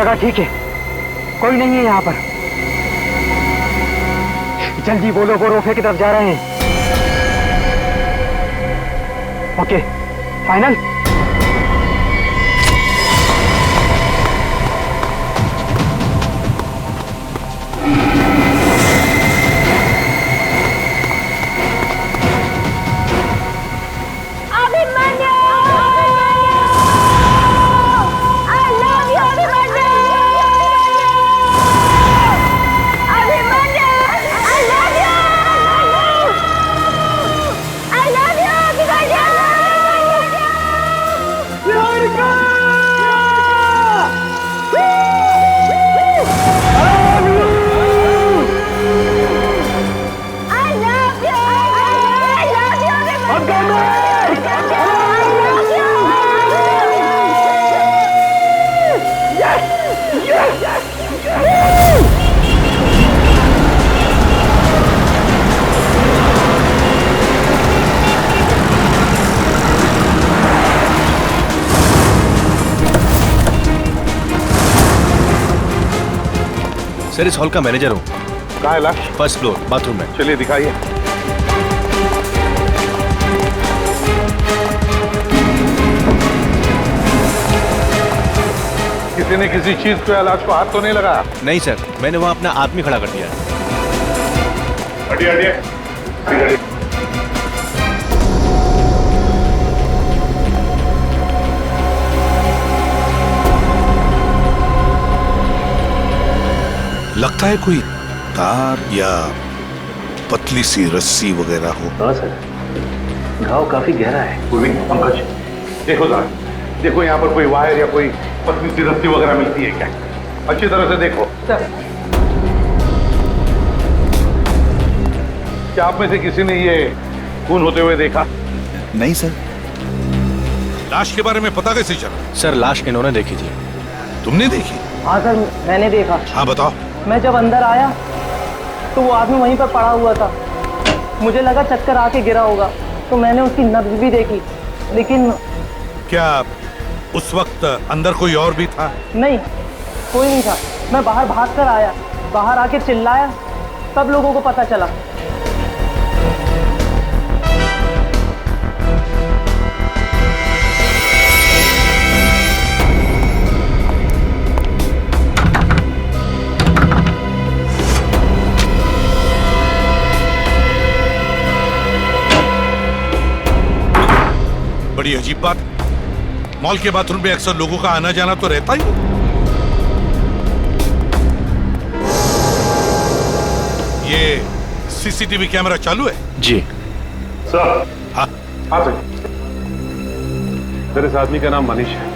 जगह ठीक है, कोई नहीं है यहाँ पर। जल्दी बोलो, वो रोफे की तरफ जा रहे हैं। Okay, final. सर, इस हॉल का मैनेजर हूँ। कहाँ है लाश? फर्स्ट फ्लोर, बाथरूम में। चलिए दिखाइए। किसी ने किसी चीज पे लाश को हाथ तो नहीं लगाया? नहीं सर, मैंने वहाँ अपना आदमी खड़ा कर दिया। हटिए हटिए। लगता है कोई तार या पतली सी रस्सी वगैरह हो। हाँ सर, घाव काफी गहरा है। पंकज, देखो जरा, देखो यहाँ पर कोई वायर या कोई पतली सी रस्सी वगैरह मिलती है क्या? अच्छी तरह से देखो। सर, क्या आप में से किसी ने ये खून होते हुए देखा? नहीं सर। लाश के बारे में पता कैसे चला? सर, लाश इन्होंने देखी थी। तुमने देखी? हाँ सर, मैंने देखा। हाँ बताओ। मैं जब अंदर आया तो वो आदमी वहीं पर पड़ा हुआ था। मुझे लगा चक्कर आके गिरा होगा, तो मैंने उसकी नब्ज भी देखी, लेकिन क्या उस वक्त अंदर कोई और भी था? नहीं, कोई नहीं था। मैं बाहर भाग कर आया, बाहर आके चिल्लाया, तब लोगों को पता चला। बड़ी अजीब बात, मॉल के बाथरूम में अक्सर लोगों का आना जाना तो रहता ही। ये सीसीटीवी कैमरा चालू है? जी सर। हाँ हाँ सर। सर, इस आदमी का नाम मनीष है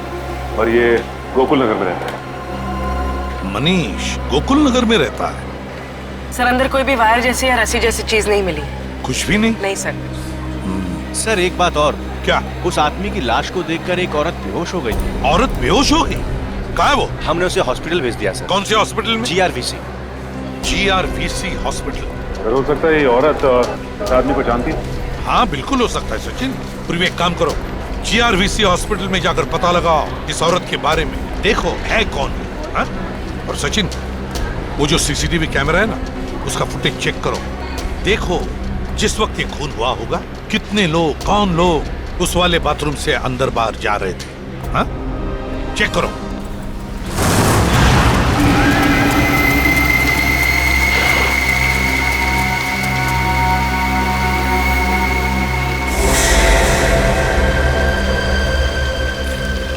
और ये गोकुल नगर में रहता है। मनीष गोकुल नगर में रहता है? सर, अंदर कोई भी वायर जैसी या रस्सी जैसी चीज नहीं मिली। कुछ भी नहीं? नहीं सर। सर, एक बात और। क्या? उस आदमी की लाश को देखकर एक औरत बेहोश हो गई थी। औरत बेहोश हो गई? कहाँ है वो? हमने उसे हॉस्पिटल भेज दिया सर। कौन से हॉस्पिटल में? GRVC। GRVC hospital. सर, हो सकता है ये औरत इस आदमी को जानती है। हाँ बिल्कुल हो सकता है सचिन। फिर एक काम करो, GRVC हॉस्पिटल में जाकर पता लगाओ इस औरत के बारे में, देखो है कौन। हाँ? और सचिन, वो जो सीसीटीवी कैमरा है ना, उसका फुटेज चेक करो। देखो जिस वक्त ये खून हुआ होगा, कितने लोग, कौन लोग उस वाले बाथरूम से अंदर बाहर जा रहे थे। हाँ? चेक करो।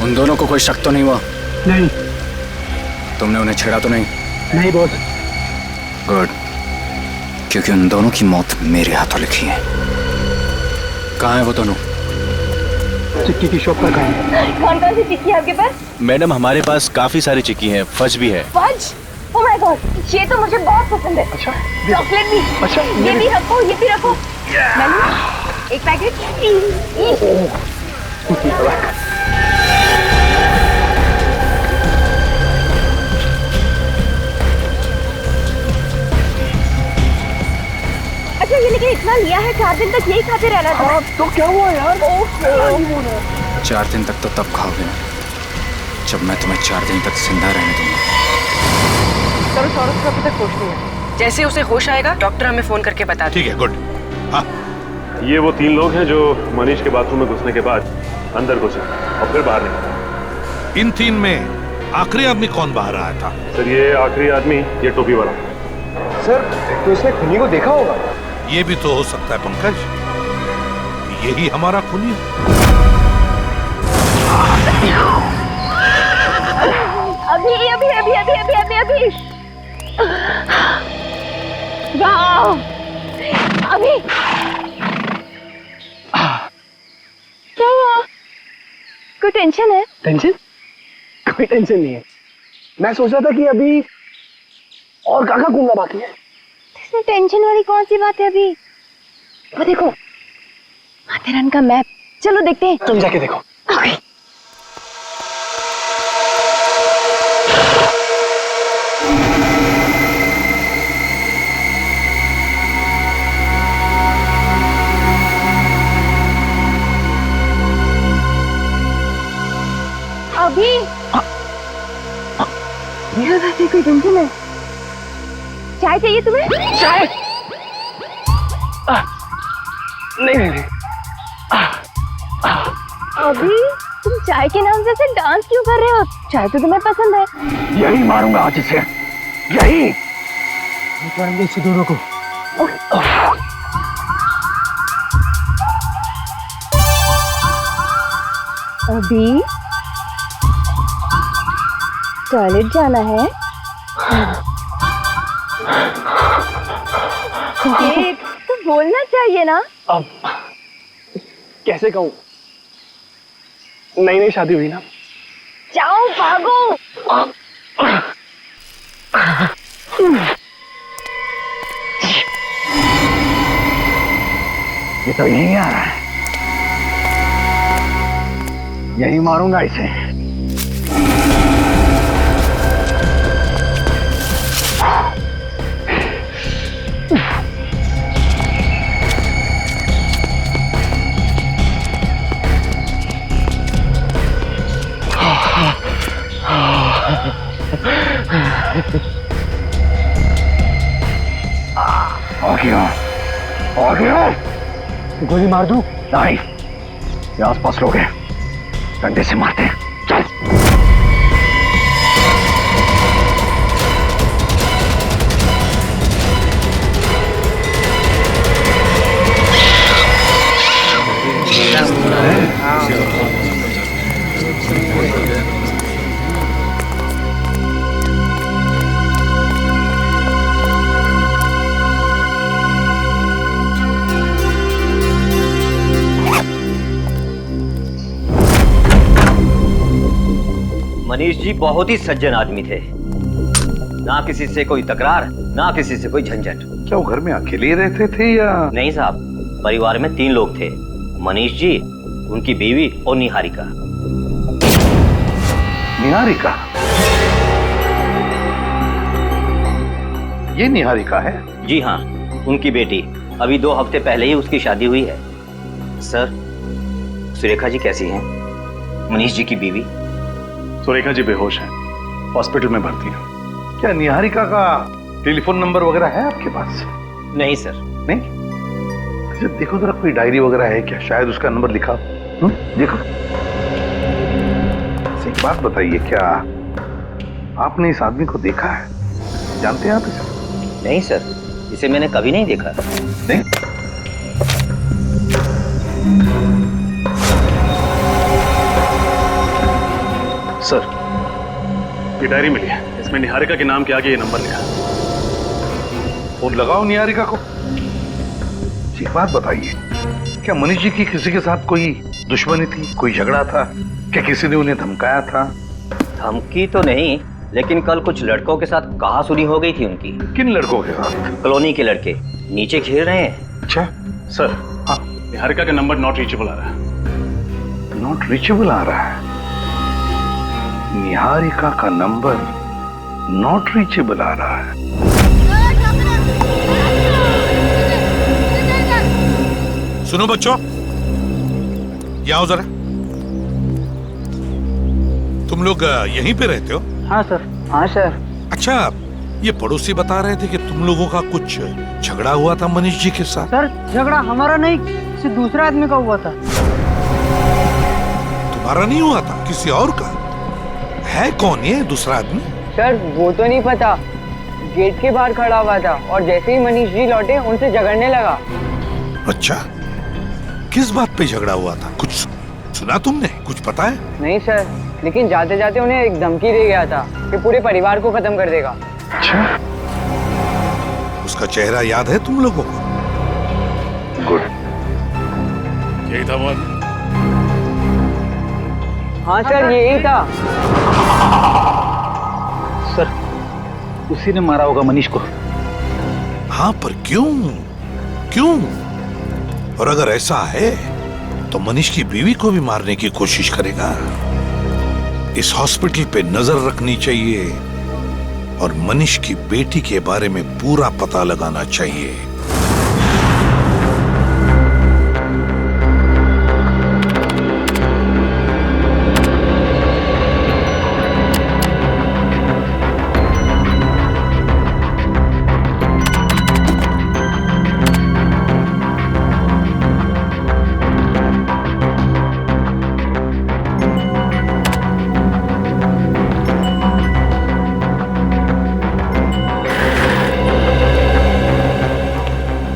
उन दोनों को कोई शक तो नहीं हुआ? नहीं। तुमने उन्हें छेड़ा तो नहीं? नहीं बॉस। गुड, क्योंकि उन दोनों की मौत मेरे हाथों लिखी है। कहाँ है वो दोनों? चिक्की की शॉप पर गए। कौन कौन सी चिक्की है आपके पास? मैडम, हमारे पास काफी सारी चिक्की हैं, फज भी है। फज? ओह माय गॉड, ये तो मुझे बहुत पसंद है। अच्छा, चॉकलेट भी। अच्छा, ये भी रखो, ये भी रखो। मैंने एक पैकेट। अच्छा, ये लेकिन इतना लिया है, 4 दिन तक यही खाते रहना था। तो क्या हुआ यार? 4 दिन तक तो तब खाओगे ना जब मैं तुम्हें 4 दिन तक जिंदा रहने दूंगा। सौरभ को अभी तक होश नहीं है। जैसे उसे होश आएगा डॉक्टर हमें फोन करके बता ठीक है, गुड। हाँ, ये वो 3 लोग हैं जो मनीष के बाथरूम में घुसने के बाद अंदर घुसे और फिर बाहर निकले। इन 3 में आखिरी आदमी कौन बाहर आया था? सर ये आखिरी आदमी ये टोपी वाला। सर तो इसने खुनी को देखा होगा। ये भी तो हो सकता है पंकज, यही हमारा खूनी है। अभी अभी अभी अभी अभी अभी अभी वाह अभी क्या हुआ? कोई टेंशन है? टेंशन? कोई टेंशन नहीं है। मैं सोच रहा था कि अभी और काका घूमना बाकी है। इसमें टेंशन वाली कौन सी बात है? अभी वो देखो माथेरान का मैप, चलो देखते हैं। तुम जाके देखो। ओके। अभी मेरा वैसे कोई टेंशन है? चाय चाहिए तुम्हें? चाय? नहीं नहीं नहीं। अभी तुम चाय के नाम से ऐसे डांस क्यों कर रहे हो? चाय तो तुम्हें पसंद है। यही मारूंगा आज इसे, यही मारेंगे इसे दोनों को। अभी टॉयलेट जाना है? तो बोलना चाहिए ना। अब कैसे कहूँ, नई नई शादी हुई ना। जाओ भागो। ये तो यहीं आ रहा है, यही मारूंगा इसे। आ गया। गोली मार दूं? नहीं, ये आसपास लोग हैं, डंडे से मारते हैं। चल। मनीष जी बहुत ही सज्जन आदमी थे, ना किसी से कोई तकरार, ना किसी से कोई झंझट। क्या वो घर में अकेले ही रहते थे या? नहीं साहब, परिवार में 3 लोग थे, मनीष जी, उनकी बीवी और निहारिका। निहारिका? ये निहारिका है? जी हाँ, उनकी बेटी, अभी 2 हफ्ते पहले ही उसकी शादी हुई है। सर, सुरेखा जी कैसी हैं? मनीष जी की बीवी। सुरेखा जी बेहोश हैं, हॉस्पिटल में भर्ती हैं। क्या निहारिका का टेलीफोन नंबर वगैरह है आपके पास? नहीं सर। नहीं? अच्छा देखो जरा, कोई डायरी वगैरह है क्या? शायद उसका नंबर लिखा। देखो। एक बात बताइए, क्या आपने इस आदमी को देखा है? जानते हैं आप इसे? नहीं सर, इसे मैंने कभी नहीं देखा। नहीं? सर, ये डायरी मिली है, इसमें निहारिका के नाम के आगे ये नंबर लिखा है। फोन लगाओ निहारिका को। एक बात बताइए, क्या मनीष जी की किसी के साथ कोई दुश्मनी थी, कोई झगड़ा था? क्या किसी ने उन्हें धमकाया था? धमकी तो नहीं, लेकिन कल कुछ लड़कों के साथ कहासुनी हो गई थी उनकी। किन लड़कों के साथ? कॉलोनी के लड़के नीचे घेर रहे हैं। अच्छा सर, हाँ, निहारिका का नंबर नॉट रीचेबल आ रहा है। नॉट रीचेबल आ रहा है? निहारिका का नंबर नॉट रीचेबल आ रहा है। सुनो बच्चों, ये आओ जरा। तुम लोग यहीं पे रहते हो? हाँ सर। हाँ सर। अच्छा, ये पड़ोसी बता रहे थे कि तुम लोगों का कुछ झगड़ा हुआ था मनीष जी के साथ। सर झगड़ा हमारा नहीं, किसी दूसरे आदमी का हुआ था। तुम्हारा नहीं हुआ था, किसी और का? है कौन ये दूसरा आदमी? सर वो तो नहीं पता, गेट के बाहर खड़ा हुआ था और जैसे ही मनीष जी लौटे उनसे झगड़ने लगा। अच्छा, किस बात पे झगड़ा हुआ था? कुछ सुना तुमने? कुछ पता है? नहीं सर, लेकिन जाते जाते उन्हें एक धमकी दे गया था कि पूरे परिवार को खत्म कर देगा। अच्छा, उसका चेहरा याद है तुम लोगों को? गुड। यही था वो? हाँ सर यही था। सर उसी ने मारा होगा मनीष को। हाँ पर क्यों? क्यों? और अगर ऐसा है तो मनीष की बीवी को भी मारने की कोशिश करेगा। इस हॉस्पिटल पे नजर रखनी चाहिए और मनीष की बेटी के बारे में पूरा पता लगाना चाहिए।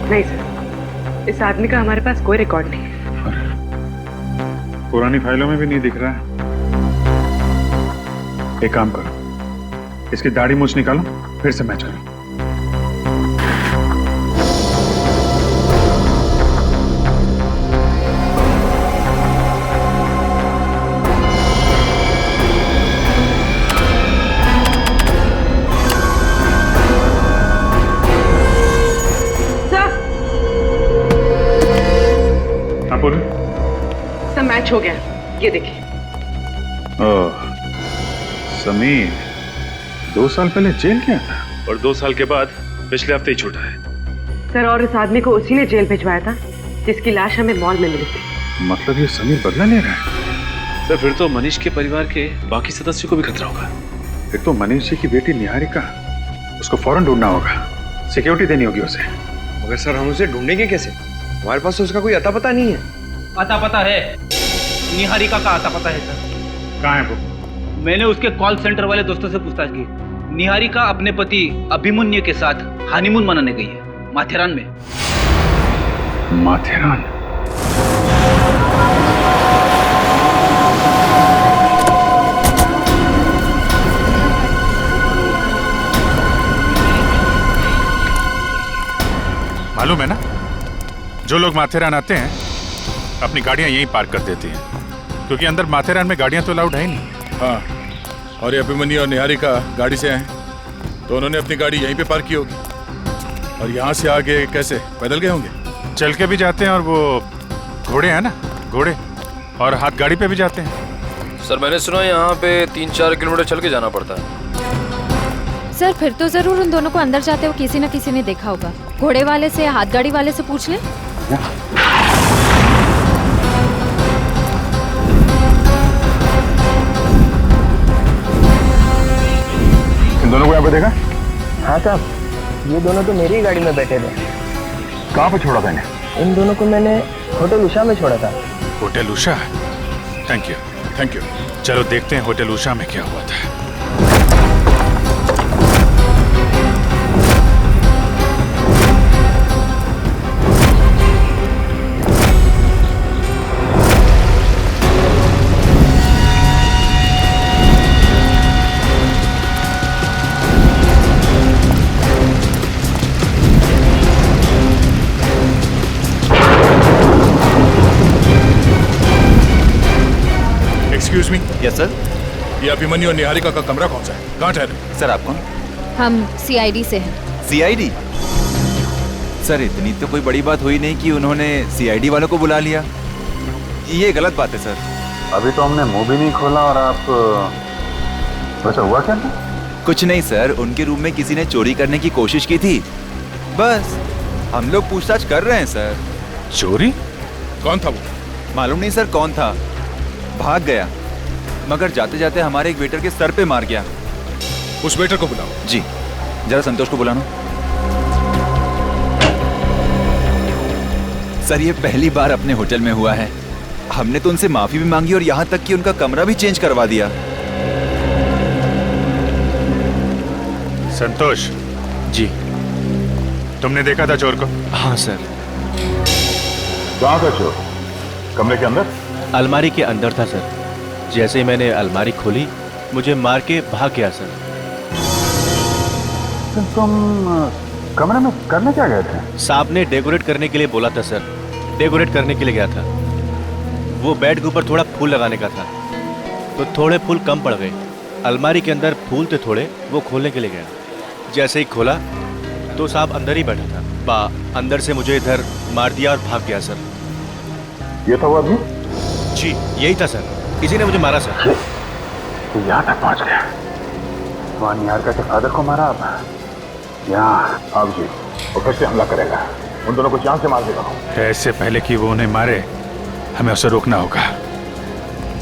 नहीं सर, इस आदमी का हमारे पास कोई रिकॉर्ड नहीं है। पुरानी फाइलों में भी नहीं दिख रहा है। एक काम करो, इसकी दाढ़ी मूछ निकालो, फिर से मैच करो। सब मैच हो गया, ये देखिए। ओह, समीर 2 साल पहले जेल गया था और 2 साल के बाद पिछले हफ्ते ही छूटा है। सर और इस आदमी को उसी ने जेल भिजवाया था जिसकी लाश हमें मॉल में मिली थी। मतलब ये समीर बदला ले रहा है? सर फिर तो मनीष के परिवार के बाकी सदस्यों को भी खतरा होगा। फिर तो मनीष जी की बेटी निहारिका, उसको फौरन ढूंढना होगा, सिक्योरिटी देनी होगी उसे। मगर सर हम उसे ढूंढेंगे कैसे? हमारे पास तो उसका कोई अता पता नहीं है। अता पता है, निहारिका का अता पता है सर। कहाँ है वो? मैंने उसके कॉल सेंटर वाले दोस्तों से पूछताछ की। निहारिका अपने पति अभिमन्यु के साथ हनीमून मनाने गई है माथेरान में। माथेरान? मालूम है ना, जो लोग माथेरान आते हैं अपनी गाड़ियां यहीं पार्क कर देती हैं, क्योंकि अंदर माथेरान में गाड़ियां तो अलाउड है ही नहीं। हाँ, और ये अभिमन्यु और निहारिका गाड़ी से आए तो उन्होंने अपनी गाड़ी यहीं पे पार्क की होगी। और यहाँ से आगे कैसे? पैदल गए होंगे? चल के भी जाते हैं और वो घोड़े हैं ना, घोड़े, और हाथ गाड़ी पे भी जाते हैं। सर मैंने सुना यहाँ पे 3-4 किलोमीटर चल के जाना पड़ता है। सर फिर तो जरूर उन दोनों को अंदर जाते हुए किसी न किसी ने देखा होगा। घोड़े वाले से, हाथ गाड़ी वाले से पूछ लें। इन दोनों को यहाँ पे देखा? हाँ साहब, ये दोनों तो मेरी गाड़ी में बैठे थे। कहाँ पे छोड़ा था इन्हें? इन दोनों को मैंने होटल उषा में छोड़ा था। Hotel Usha? Thank you, thank you. चलो देखते हैं होटल उषा में क्या हुआ था। Excuse me. Yes sir. ये अभिमन्यु और निहारिका का कमरा कौन सा है? कहाँ ठहरे? सर आप कौन? हम सीआईडी से हैं। सीआईडी? सर इतनी तो कोई बड़ी बात हुई नहीं कि उन्होंने सीआईडी वालों को बुला लिया। ये गलत बात है सर। अभी तो हमने मुंह भी नहीं खोला और आप वैसे हुआ क्या था? कुछ नहीं सर, उनके रूम में किसी ने चोरी करने की कोशिश की थी, बस हम लोग पूछताछ कर रहे हैं सर। चोरी? कौन था वो? मालूम नहीं सर कौन था, भाग गया, मगर जाते जाते हमारे एक वेटर के सर पे मार गया। उस वेटर को बुलाओ। जी। जरा संतोष को बुलाना। सर ये पहली बार अपने होटल में हुआ है। हमने तो उनसे माफी भी मांगी और यहाँ तक कि उनका कमरा भी चेंज करवा दिया। संतोष जी। तुमने देखा था चोर को? हाँ सर। कहाँ था चोर? कमरे के अंदर? अलमारी के अंदर था सर। जैसे ही मैंने अलमारी खोली मुझे मार के भाग गया सर। तुम कमरे में करने क्या गए थे? साहब ने डेकोरेट करने के लिए बोला था सर, डेकोरेट करने के लिए गया था। वो बेड के ऊपर थोड़ा फूल लगाने का था तो थोड़े फूल कम पड़ गए। अलमारी के अंदर फूल थे थोड़े, वो खोलने के लिए गया। जैसे ही खोला तो साहब अंदर ही बैठा था। अंदर से मुझे इधर मार दिया और भाग गया सर। ये था वो आदमी? जी यही था सर, किसी ने मुझे मारा सर। तो यहाँ तक पहुँच गया। वहाँ निहारिका के फादर को मारा, अब यहाँ आप जी और फिर से हमला करेगा। उन दोनों को जान से मार देगा। ऐसे पहले कि वो उन्हें मारे हमें उसे रोकना होगा।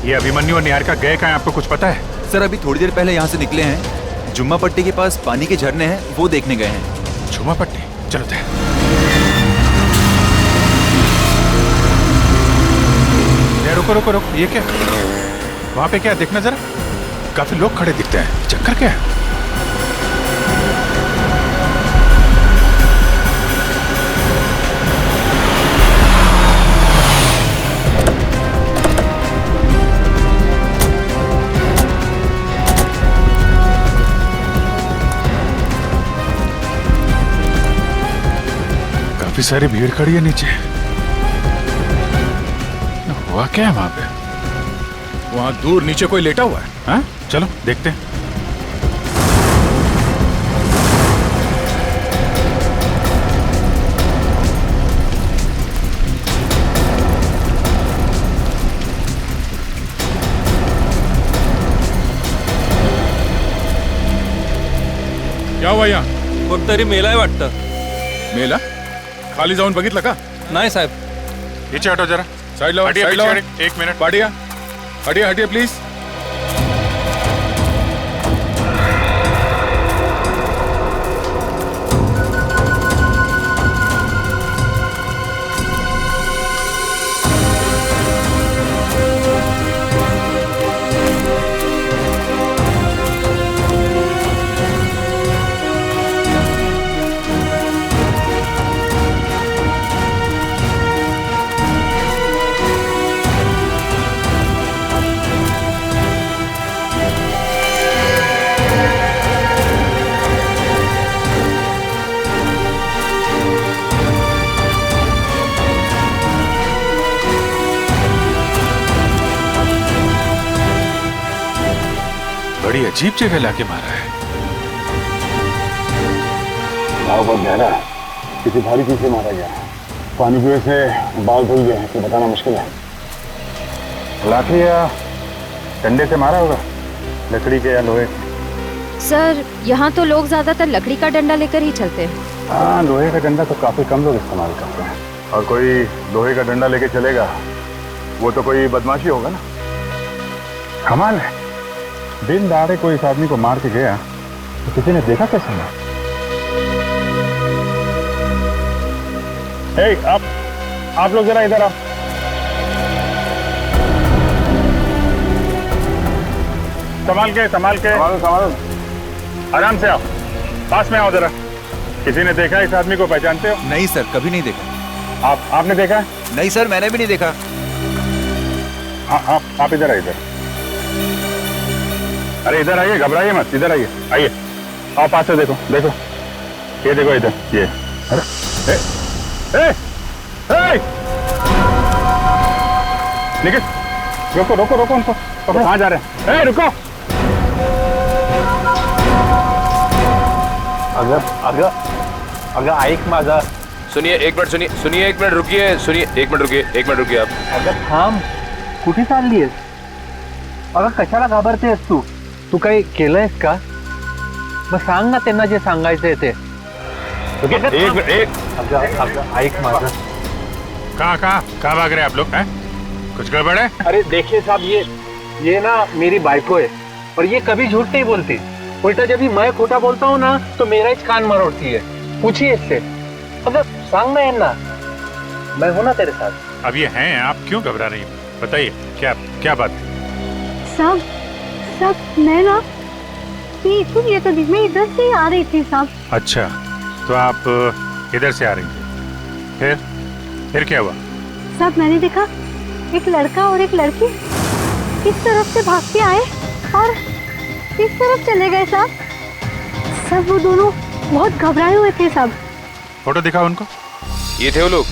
ये अभिमन्यु और निहारिका गए कहाँ, आपको कुछ पता है? सर अभी थोड़ी देर पहले यहाँ से निकले हैं। जुम्मा पट्टी के पास पानी के झरने हैं, वो देखने गए हैं। जुम्मा पट्टी? चलो थे। रुको रुको रुको, ये क्या? वहां पे क्या देखना जरा, काफी लोग खड़े दिखते हैं। चक्कर क्या है? काफी सारी भीड़ खड़ी है नीचे। हुआ क्या है वहां पे? वहां दूर नीचे कोई लेटा हुआ है। हाँ? चलो देखते हैं। क्या हुआ यहाँ? कोणतरी मेलाय वाटतं। मेला? खाली जाऊन बघितलं का? नाही साहेब। नीचे हटो जरा। साइड लाओ, हटिए, साइड लाओ। पीछे एक मिनट। पाटिया, हटिए हटिए प्लीज। बड़ी अजीब जगह लाके मारा है। बहुत गहरा है, किसी भारी चीज से मारा गया है। पानी की वजह से बाल धुल गए हैं, तो बताना मुश्किल है। लाठी या डंडे से मारा होगा, लकड़ी के या लोहे के। सर यहाँ तो लोग ज्यादातर लकड़ी का डंडा लेकर ही चलते हैं। हाँ, लोहे का डंडा तो काफी कम लोग इस्तेमाल करते हैं। और कोई लोहे का डंडा लेके चलेगा वो तो कोई बदमाशी होगा ना। कमाल है, दिन दहाड़े कोई इस आदमी को मार के गया तो किसी ने देखा कैसे ना? आप लोग जरा इधर आओ। संभाल के आराम से आओ, पास में आओ जरा। किसी ने देखा इस आदमी को, पहचानते हो? नहीं सर, कभी नहीं देखा। आपने देखा है? नहीं सर, मैंने भी नहीं देखा। आप इधर आइए, इधर। अरे इधर आइए, घबराइए मत, इधर आइए, आइए। आओ पास से देखो, ये देखो इधर, ये। अरे निखिल, रोको उनको। कहाँ जा रहे हैं? रुको। अगर ऐक माझा। सुनिए एक मिनट रुकिए आप। अगं थांब, कुठे चाललीयस? अगं कशाला घाबरतेस तू? तू काही केलंयस का? मग सांग ना त्यांना जे सांगायचंय ते। अगं ऐक माझं। कहाँ भाग रहे हैं आप लोग? हैं? कुछ गड़बड़ है? अरे देखिए साहब, ये ना मेरी बाइको है और ये कभी झूठ नहीं बोलती। उल्टा जब भी मैं खोटा बोलता हूँ ना तो मेरा ही कान मरोड़ती है। पूछिए इससे। अगर सांग में है ना, मैं हूं ना तेरे साथ। अब ये हैं, आप क्यों घबरा रही हैं? बताइए क्या क्या बात थी? सब मैं ना ये तो मैं इधर से ही आ रही थी साहब। अच्छा, तो आप इधर से आ रही थी, फिर क्या हुआ? साहब मैंने देखा एक लड़का और एक लड़की इस तरफ से भाग के आए और इस तरफ चले गए साहब। सब वो दोनों बहुत घबराए हुए थे साहब। फोटो दिखाओ उनको। ये थे वो लोग।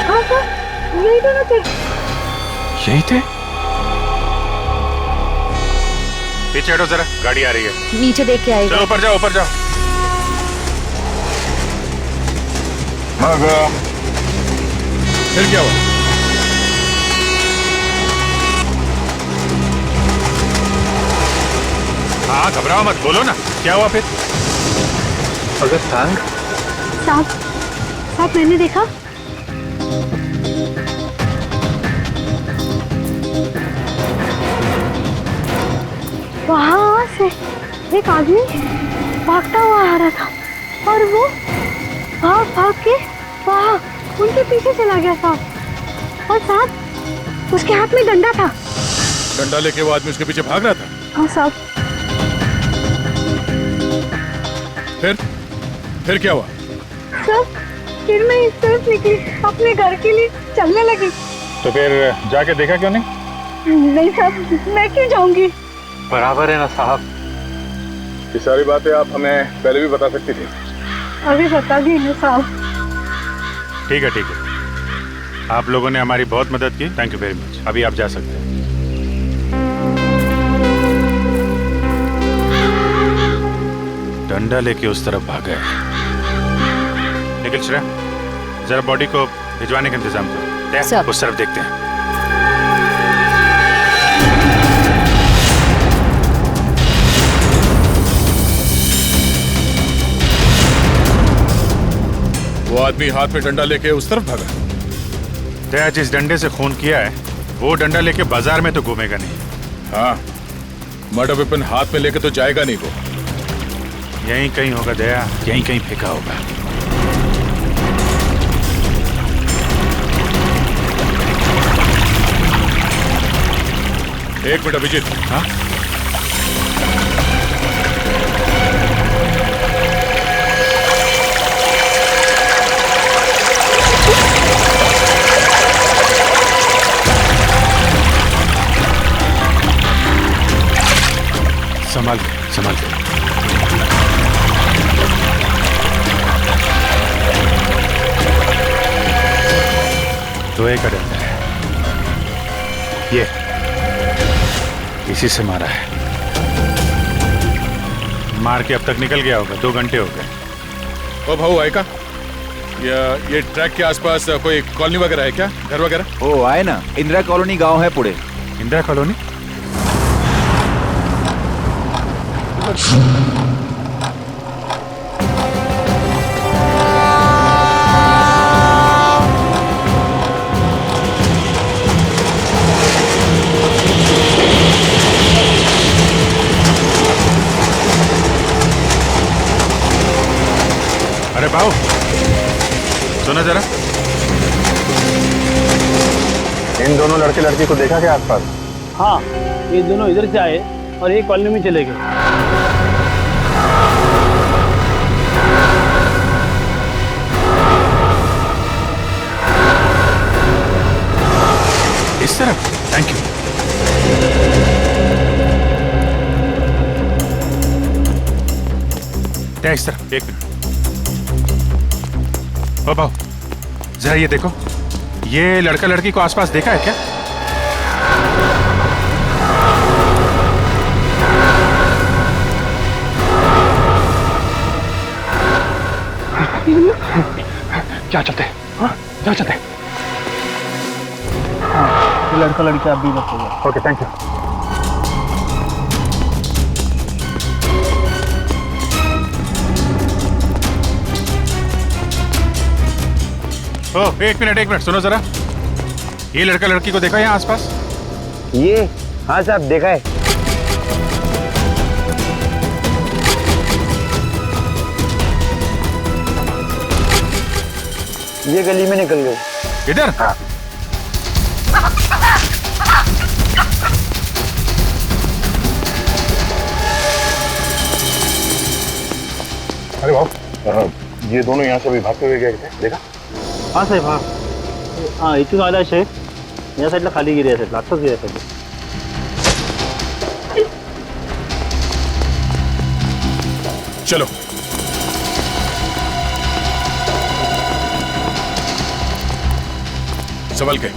हाँ साहब, यही दोनों थे। यही थे? पीछे हटो जरा, गाड़ी आ रही है। नीचे देख के आएगा। चलो ऊपर जाओ, ऊपर जाओ। फिर क्या हुआ? हाँ घबराओ मत, बोलो ना क्या हुआ फिर? अगर सांग साहब मैंने देखा वहां से एक आदमी भागता हुआ आ रहा था और वो भाग के वहां उनके पीछे चला गया साहब। और साहब उसके हाथ में डंडा था। डंडा लेके वो आदमी उसके पीछे भाग रहा था? हाँ साहब। फिर क्या हुआ? साहब फिर मैं इस तरफ निकली, अपने घर के लिए चलने लगी। तो फिर जाके देखा क्यों नहीं? नहीं साहब, मैं क्यों जाऊंगी? बराबर है ना साहब। ये सारी बातें आप हमें पहले भी बता सकती थी। अभी बता दी ना साहब। ठीक है ठीक है, आप लोगों ने हमारी बहुत मदद की, थैंक यू वेरी मच। अभी आप जा सकते हैं। डंडा लेके उस तरफ भागा है। निखिल श्रेया, जरा बॉडी को भिजवाने का इंतजाम करो। उस तरफ देखते हैं। वो आदमी हाथ में डंडा लेके उस तरफ भागा? दया, जिस डंडे से खून किया है वो डंडा लेके बाजार में तो घूमेगा नहीं। हाँ, मर्डर वेपन हाथ में लेके तो जाएगा नहीं वो। यहीं कहीं होगा दया, यहीं कहीं फेंका होगा। एक मिनट अभिजीत। हाँ? संभाल संभाल। लोहे का डंडा है ये, इसी से मारा है। मार के अब तक निकल गया होगा, 2 घंटे हो गए। ओ भाऊ आए का? ये ट्रैक के आसपास कोई कॉलोनी वगैरह है क्या, घर वगैरह? ओ आए ना, इंदिरा कॉलोनी गांव है पुणे। इंदिरा कॉलोनी? अरे भाऊ सुनो जरा। इन दोनों लड़के लड़की को देखा क्या आसपास? हाँ, ये दोनों इधर से आए और एक कॉलोनी में चले गए। इस तरफ? Thank you. इस तरफ, एक मिनट। ओ भाऊ जरा ये देखो, ये लड़का लड़की को आसपास देखा है क्या? क्या चलते? हाँ क्या चलते? हाँ, ये लड़का लड़की आप भी बस हो गया। Okay thank you. एक मिनट सुनो जरा, ये लड़का लड़की को देखा यहाँ आसपास? ये हाँ साहब देखा है। ये गली में निकल गए। इधर? अरे भाऊ, ये दोनों यहाँ से अभी भागते हुए गए थे, देखा? हाँ साहेब, हाँ इथून आला शेख, या साईडला खाली गिरी असेल, आत्ताच गिरी असेल. चलो. संभल के.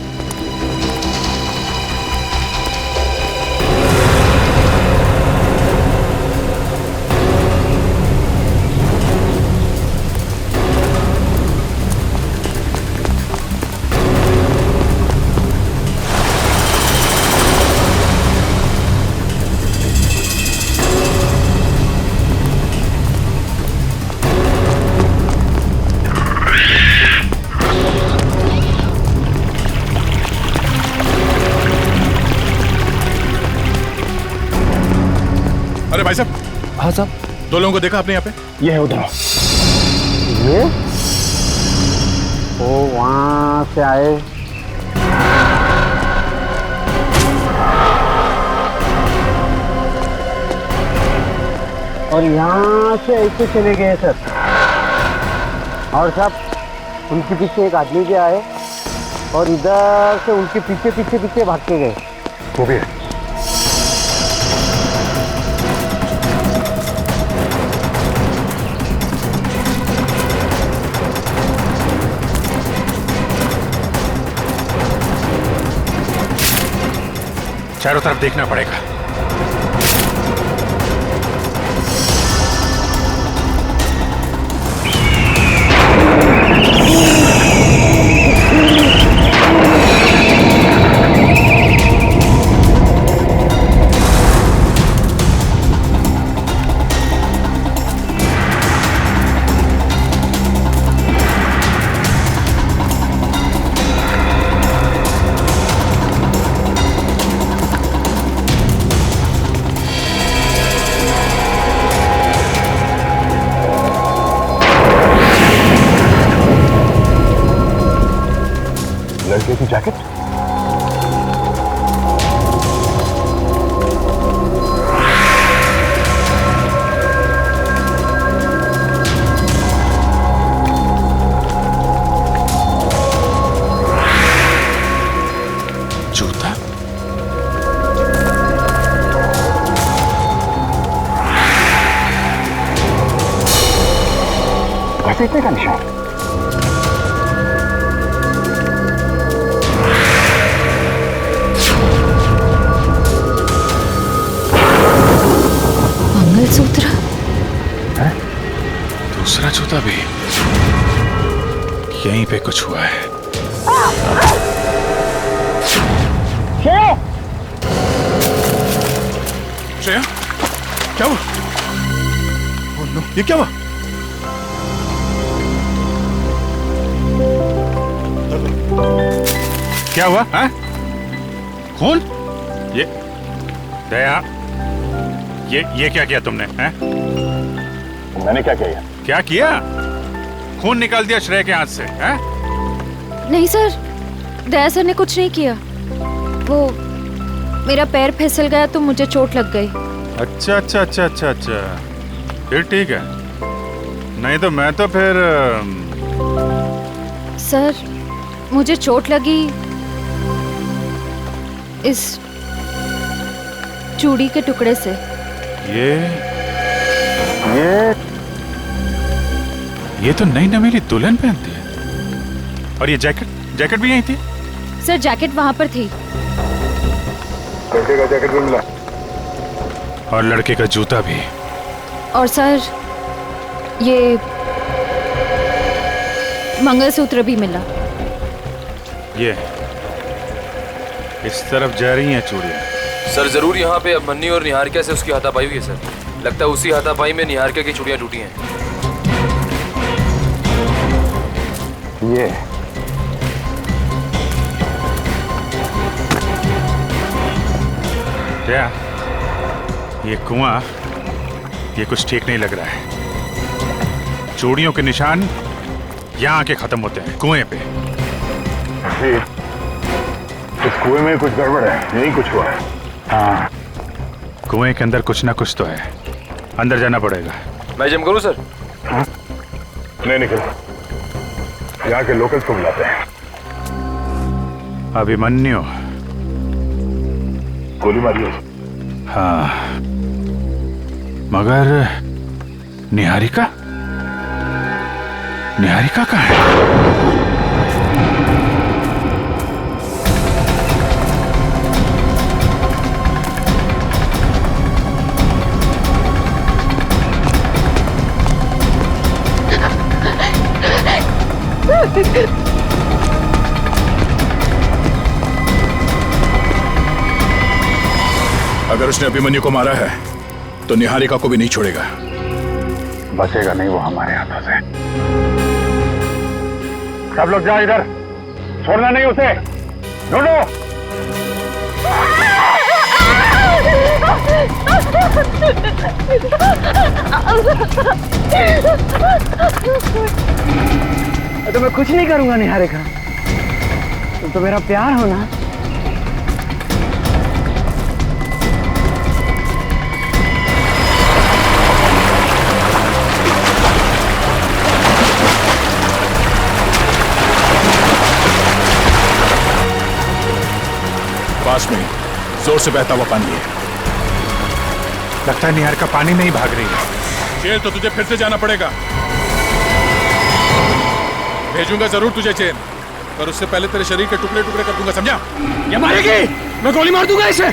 अरे भाई साहब. हाँ साहब. दो लोगों को देखा आपने यहाँ पे? ये है उधर. ये वो वहाँ से आए, और यहाँ से ऐसे चले गए सर. और साहब उनके पीछे एक आदमी भी आए और इधर से उनके पीछे पीछे पीछे भाग के गए. वो भी है. चारों तरफ देखना पड़ेगा. लड़के की जैकेट. जूता. घसीटने का निशान. मंगलसूत्र. दूसरा जूता भी. यहीं पे कुछ हुआ है. श्रेया, क्या हुआ? Oh no, ये क्या हुआ? क्या हुआ? हाँ? खून? ये दया, ये क्या किया तुमने? हैं? मैंने क्या किया? क्या किया? खून निकाल दिया श्रेय के हाथ से. हैं? नहीं सर, दया सर ने कुछ नहीं किया. वो मेरा पैर फिसल गया तो मुझे चोट लग गई. अच्छा अच्छा अच्छा अच्छा अच्छा, फिर ठीक है. नहीं तो मैं तो फिर सर मुझे चोट लगी इस चूड़ी के टुकड़े से. ये तो नई नवेली दुल्हन पहनती है. और ये जैकेट भी यही थी? सर जैकेट वहां पर थी. लड़के का जैकेट भी मिला. और लड़के का जूता भी. और सर ये मंगलसूत्र भी मिला. ये इस तरफ जा रही हैं चूड़ियां. सर जरूर यहाँ पे अभिमन्यु और निहारिका से उसकी हाथापाई हुई है सर. लगता है उसी हाथापाई में निहारिका की चूड़ियां टूटी हैं. ये क्या? ये कुआं, ये कुछ ठीक नहीं लग रहा है. चूड़ियों के निशान यहाँ आके खत्म होते हैं, कुएं पे। इस कुएं में कुछ गड़बड़ है, यही कुछ हुआ है। हाँ, कुएं के अंदर कुछ ना कुछ तो है, अंदर जाना पड़ेगा। मैं जम करूं सर? हाँ? नहीं निखिल, यहाँ के लोकल्स को बुलाते हैं। अभिमन्यु गोली मारी है। हाँ, मगर निहारिका कहाँ है? अगर उसने अभिमन्यु को मारा है तो निहारिका को भी नहीं छोड़ेगा। बचेगा नहीं वो हमारे हाथों से। सब लोग जाओ इधर, छोड़ना नहीं उसे, ढूंढो। तो मैं कुछ नहीं करूंगा निहारिका, तुम तो मेरा प्यार हो ना। पास में जोर से बहता हुआ पानी है। लगता है निहारिका पानी में ही भाग रही है। जेल तो तुझे फिर से जाना पड़ेगा। भेजूंगा जरूर तुझे जेल, पर उससे पहले तेरे शरीर के टुकड़े टुकड़े कर दूंगा, समझा? ये मारेगी, मैं गोली मार दूंगा इसे।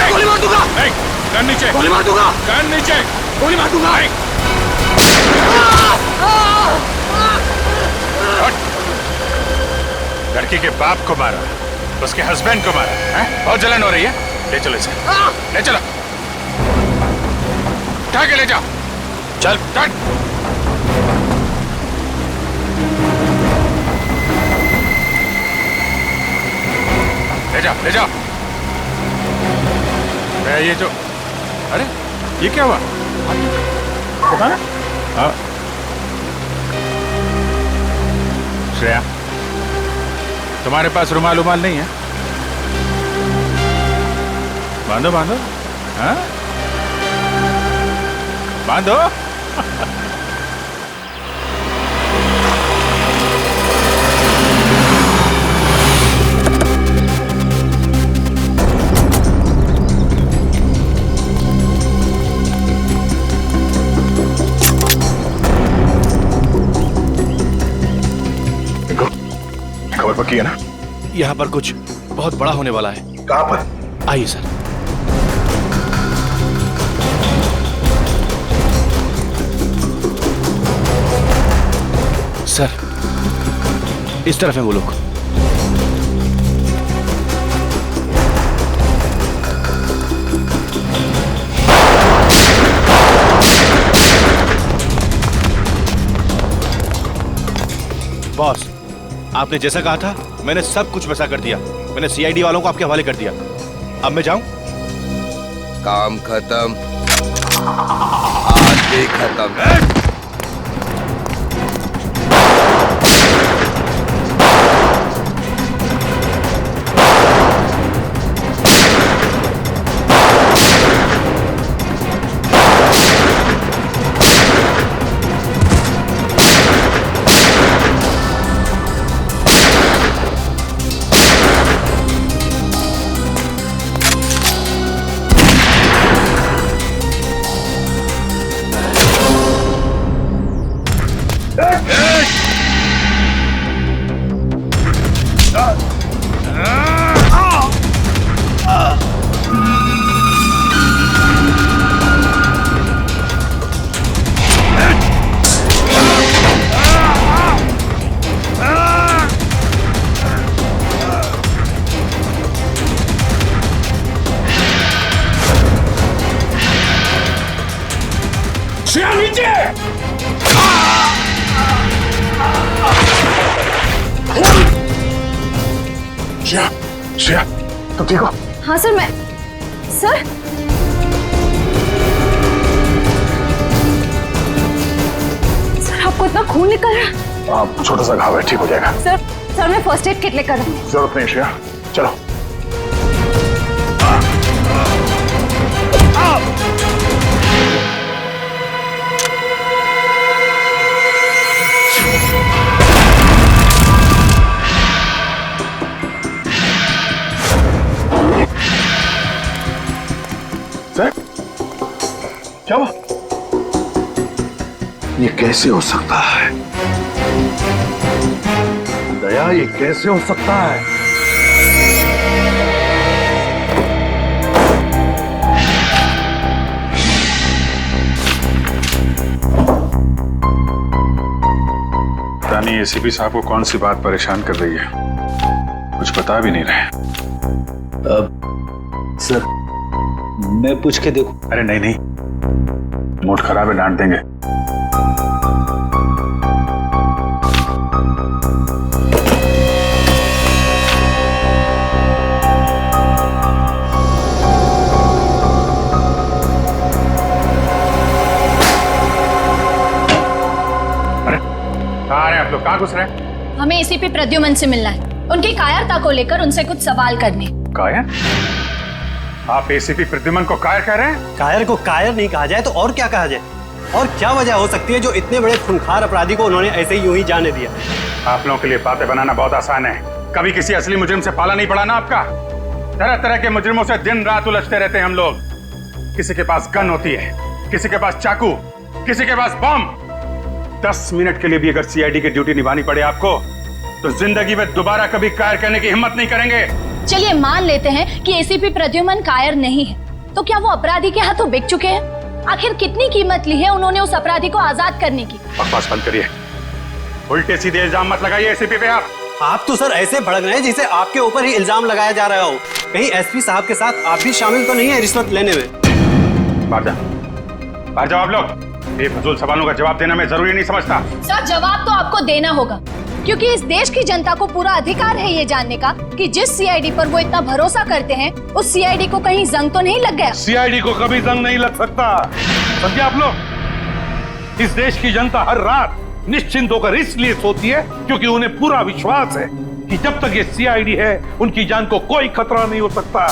गोली मार दूंगा। गन नीचे। गोली मार दूंगा। गन नीचे। गोली मार दूंगा। लड़की के बाप को मारा, उसके हस्बैंड को मारा, हैं? बहुत जलन हो रही है। ले चलो इसे, ले चलो, उठा के ले जाओ। चल चल। ले जाओ, ले जाओ। ये जो, अरे ये क्या हुआ? पता ना? हाँ। श्रेया, तुम्हारे पास रुमाल उमाल नहीं है? बांधो बांधो, हाँ? बांधो। खबर पक्की है ना? यहाँ पर कुछ बहुत बड़ा होने वाला है। कहाँ पर? आइए सर। सर, इस तरफ है वो लोग। बॉस, आपने जैसा कहा था मैंने सब कुछ वैसा कर दिया। मैंने सीआईडी वालों को आपके हवाले कर दिया। अब मैं जाऊं? काम खत्म, आज भी खत्म। श्रेया नीचे। श्रेया, श्रेया, तुम ठीक हो? हाँ सर, मैं सर आपको इतना खून निकल रहा है? आप छोटा सा घाव है, ठीक हो जाएगा। सर मैं फर्स्ट एड किट लेकर आऊं। जरूरत नहीं श्रेया, चलो। सर, क्या हुआ? ये कैसे हो सकता है दया, ये कैसे हो सकता है? रानी, एसीपी साहब को कौन सी बात परेशान कर रही है? कुछ बता भी नहीं रहे। सर, मैं पूछ के देखूं? अरे नहीं नहीं, मूड खराब है, डांट देंगे। कहाँ रहे आप लोग? कहाँ घुस रहे हैं? हमें एसीपी प्रद्युमन से मिलना है, उनकी कायरता को लेकर उनसे कुछ सवाल करने। कायर? आप एसीपी प्रद्युमन को कायर कह रहे हैं? कायर को कायर नहीं कहा जाए तो और क्या कहा जाए? और क्या वजह हो सकती है जो इतने बड़े खूंखार अपराधी को उन्होंने ऐसे ही यूं ही जाने दिया? आप लोगों के लिए बातें बनाना बहुत आसान है। कभी किसी असली मुजरिम से पाला नहीं पड़ा ना आपका। तरह तरह के मुजरिमों से दिन रात उलझते रहते हैं हम लोग। किसी के पास गन होती है, किसी के पास चाकू, किसी के पास बम। 10 मिनट के लिए भी अगर सीआईडी की ड्यूटी निभानी पड़े आपको, तो जिंदगी में दोबारा कभी कायर करने की हिम्मत नहीं करेंगे। चलिए मान लेते हैं कि एसीपी प्रद्युमन कायर नहीं है, तो क्या वो अपराधी के हाथों बिक चुके हैं? आखिर कितनी कीमत ली है उन्होंने उस अपराधी को आजाद करने की? बकवास बंद करिए, उल्टे सीधे इल्जाम मत लगाइए एसीपी पे। आप तो सर ऐसे भड़क रहे हैं जैसे आपके ऊपर ही इल्जाम लगाया जा रहा हो। कहीं एसपी साहब के साथ आप भी शामिल तो नहीं है रिश्वत लेने में? बाहर जाओ आप लोग। बेफजूल सवालों का जवाब देना मैं जरूरी नहीं समझता। सर जवाब तो आपको देना होगा, क्योंकि इस देश की जनता को पूरा अधिकार है ये जानने का कि जिस सीआईडी पर वो इतना भरोसा करते हैं, उस सीआईडी को कहीं जंग तो नहीं लग गया। सीआईडी को कभी जंग नहीं लग सकता, समझे आप लोग? इस देश की जनता हर रात निश्चिंत होकर इसलिए सोती है क्योंकि उन्हें पूरा विश्वास है कि जब तक ये सीआईडी है उनकी जान को कोई खतरा नहीं हो सकता।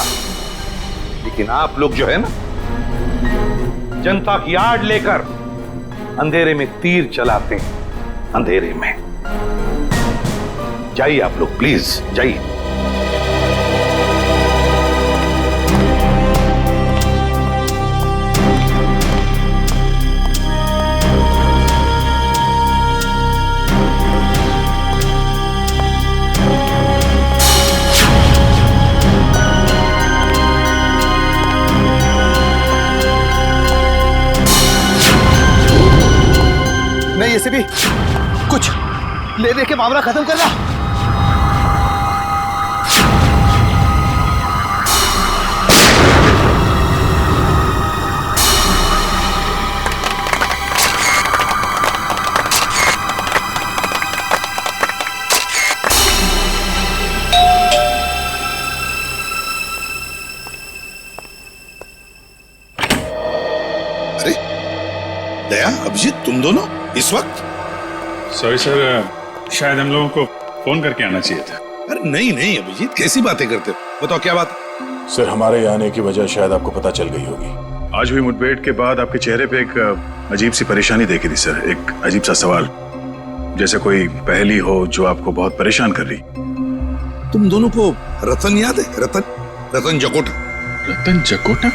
लेकिन आप लोग जो है ना, जनता की आड़ लेकर अंधेरे में तीर चलाते हैं। अंधेरे में जाइए आप लोग, प्लीज जाइए। नहीं ऐसे भी कुछ ले दे के मामला खत्म करना। अरे दया, अभिजीत, तुम दोनों इस वक्त? सॉरी सर, शायद हम लोगों को फोन करके आना चाहिए था। अरे नहीं नहीं अभिजीत, कैसी बातें करते हो? बताओ क्या बात? सर, हमारे यहाँ आने की वजह शायद आपको पता चल गई होगी। आज हुई मुठभेड़ के बाद आपके चेहरे पे एक अजीब सी परेशानी देखी थी सर। एक अजीब सा सवाल, जैसे कोई पहेली हो जो आपको बहुत परेशान कर रही। तुम दोनों को रतन याद है? रतन जकोटा। रतन जकोटा?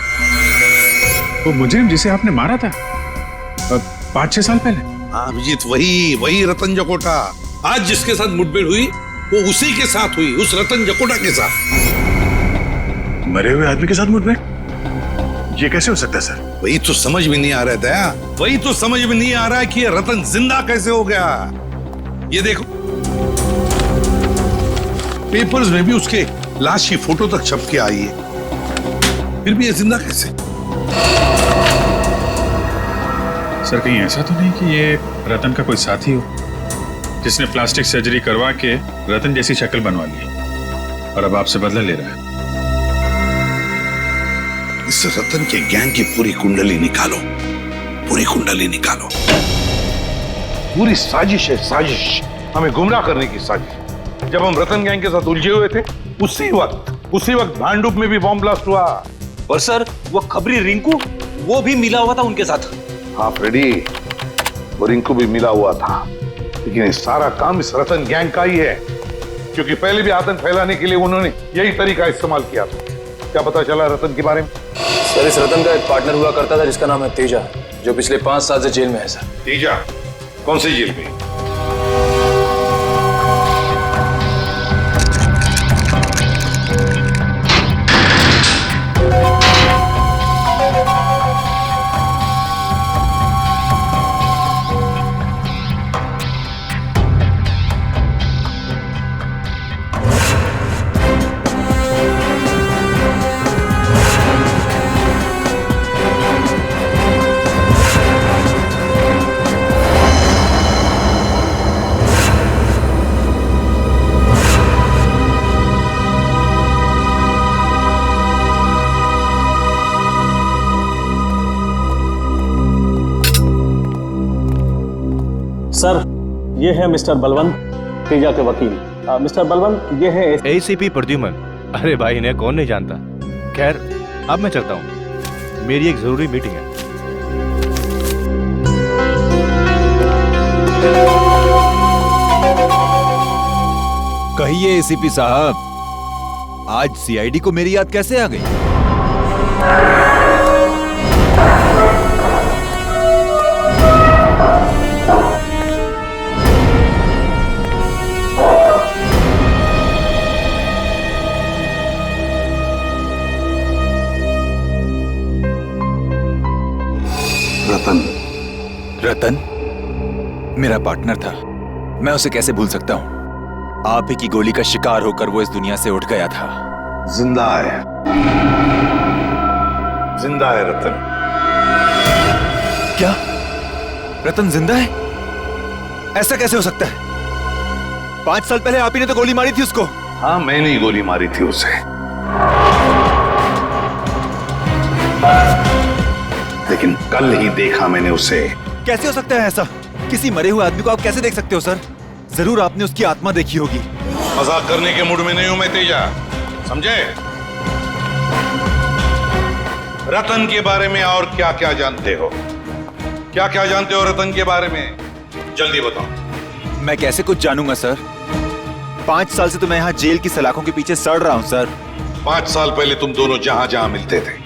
वो मुजरिम जिसे आपने मारा था 5-6 साल पहले? हाँ अभिजीत, वही रतन जकोटा। आज जिसके साथ मुठभेड़ हुई वो उसी के साथ हुई, उस रतन जकोटा के साथ। मरे हुए आदमी के साथ मुठभेड़? ये कैसे हो सकता है सर? वही तो समझ में नहीं आ रहा है दया, वही तो समझ में नहीं आ रहा है कि ये रतन जिंदा कैसे हो गया। ये देखो, पेपर्स में भी उसके लाश की फोटो तक छप के आई है, फिर भी ये जिंदा कैसे? सर कहीं ऐसा तो नहीं कि ये रतन का कोई साथी हो जिसने प्लास्टिक सर्जरी करवा के रतन जैसी शक्ल बनवा ली और अब आपसे बदला ले रहा है? इस रतन के गैंग की पूरी कुंडली निकालो, पूरी कुंडली निकालो। पूरी साजिश है, साजिश, हमें गुमराह करने की साजिश। जब हम रतन गैंग के साथ उलझे हुए थे उसी वक्त भांडुप में भी बॉम्ब ब्लास्ट हुआ। और सर वो खबरी रिंकू, वो भी मिला हुआ था उनके साथ। हाँ फ्रेडी, वो रिंकू भी मिला हुआ था, लेकिन ये सारा काम इस रतन गैंग का ही है, क्योंकि पहले भी आतंक फैलाने के लिए उन्होंने यही तरीका इस्तेमाल किया था। क्या पता चला रतन के बारे में? सर इस रतन का एक पार्टनर हुआ करता था जिसका नाम है तेजा, जो पिछले 5 साल से जेल में है सर। तेजा? कौन सी जेल में? सर ये है मिस्टर बलवंत, तेजा के वकील। मिस्टर बलवंत ये है एसीपी प्रद्युमन। अरे भाई इन्हें कौन नहीं जानता। खैर अब मैं चलता हूँ, मेरी एक जरूरी मीटिंग है। कहिए एसीपी साहब, आज सीआईडी को मेरी याद कैसे आ गई? रतन मेरा पार्टनर था, मैं उसे कैसे भूल सकता हूं? आप ही की गोली का शिकार होकर वो इस दुनिया से उठ गया था। जिंदा है, जिंदा है रतन। क्या रतन जिंदा है? ऐसा कैसे हो सकता है? 5 साल पहले आप ही ने तो गोली मारी थी उसको। हाँ मैंने ही गोली मारी थी उसे, लेकिन कल ही देखा मैंने उसे। कैसे हो सकता है ऐसा? किसी मरे हुए आदमी को आप कैसे देख सकते हो सर? जरूर आपने उसकी आत्मा देखी होगी। मजाक करने के मूड में नहीं हूं मैं तेजा, समझे? रतन के बारे में और क्या क्या जानते हो? क्या क्या जानते हो रतन के बारे में? जल्दी बताओ। मैं कैसे कुछ जानूंगा सर? 5 साल से तो मैं यहाँ जेल की सलाखों के पीछे सड़ रहा हूँ सर। 5 साल पहले तुम दोनों जहां जहां मिलते थे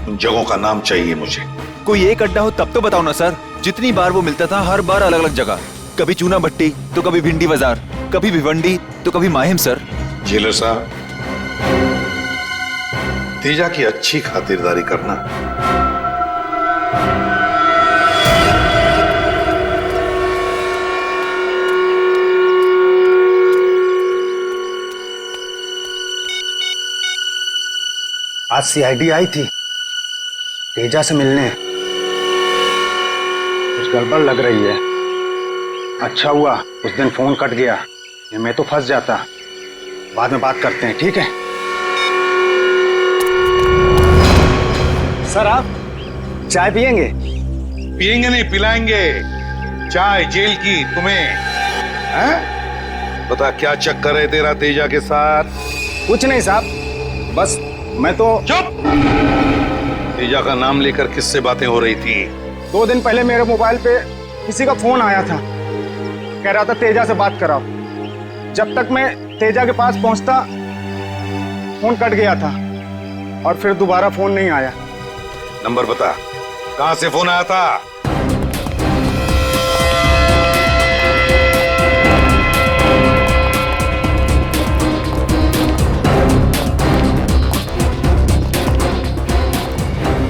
उन जगहों का नाम चाहिए मुझे। कोई एक अड्डा हो तब तो बताओ ना सर। जितनी बार वो मिलता था हर बार अलग अलग जगह, कभी चूना भट्टी तो कभी भिंडी बाजार, कभी भिवंडी तो कभी माहिम सर। जेलर साहब, तेजा की अच्छी खातिरदारी करना। आज सीआईडी आई थी तेजा से मिलने, कुछ गड़बड़ लग रही है। अच्छा हुआ उस दिन फोन कट गया, ये मैं तो फंस जाता। बाद में बात करते हैं, ठीक है? सर आप चाय पियेंगे? पियेंगे नहीं, पिलाएंगे चाय जेल की तुम्हें। हैं? बता क्या चक्कर है तेरा तेजा के साथ? कुछ नहीं साहब, बस मैं तो। चुप! तेजा का नाम लेकर किससे बातें हो रही थी? 2 दिन पहले मेरे मोबाइल पे किसी का फोन आया था, कह रहा था तेजा से बात कराओ। जब तक मैं तेजा के पास पहुंचता फोन कट गया था और फिर दोबारा फोन नहीं आया। नंबर बता, कहां से फोन आया था?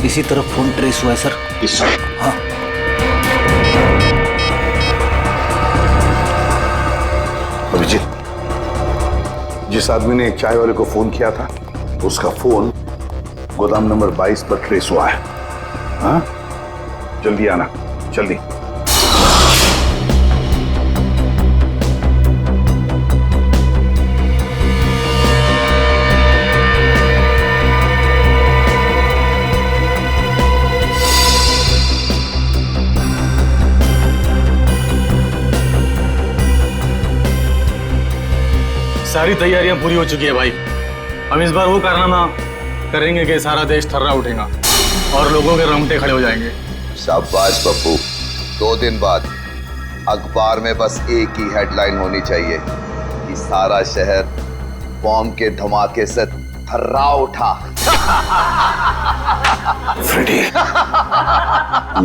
इसी तरफ फोन ट्रेस हुआ है सर। इस साइड? हाँ। अभिजीत, जिस आदमी ने चाय वाले को फोन किया था उसका फोन गोदाम नंबर 22 पर ट्रेस हुआ है। हाँ, जल्दी आना। जल्दी। सारी तैयारियां पूरी हो चुकी है भाई। हम इस बार वो कारनामा करेंगे कि सारा देश थर्रा उठेगा और लोगों के रोंगटे खड़े हो जाएंगे। शाबाश पप्पू। 2 दिन बाद अखबार में बस एक ही हेडलाइन होनी चाहिए कि सारा शहर बॉम्ब के धमाके से थर्रा उठा। फ्रेडी,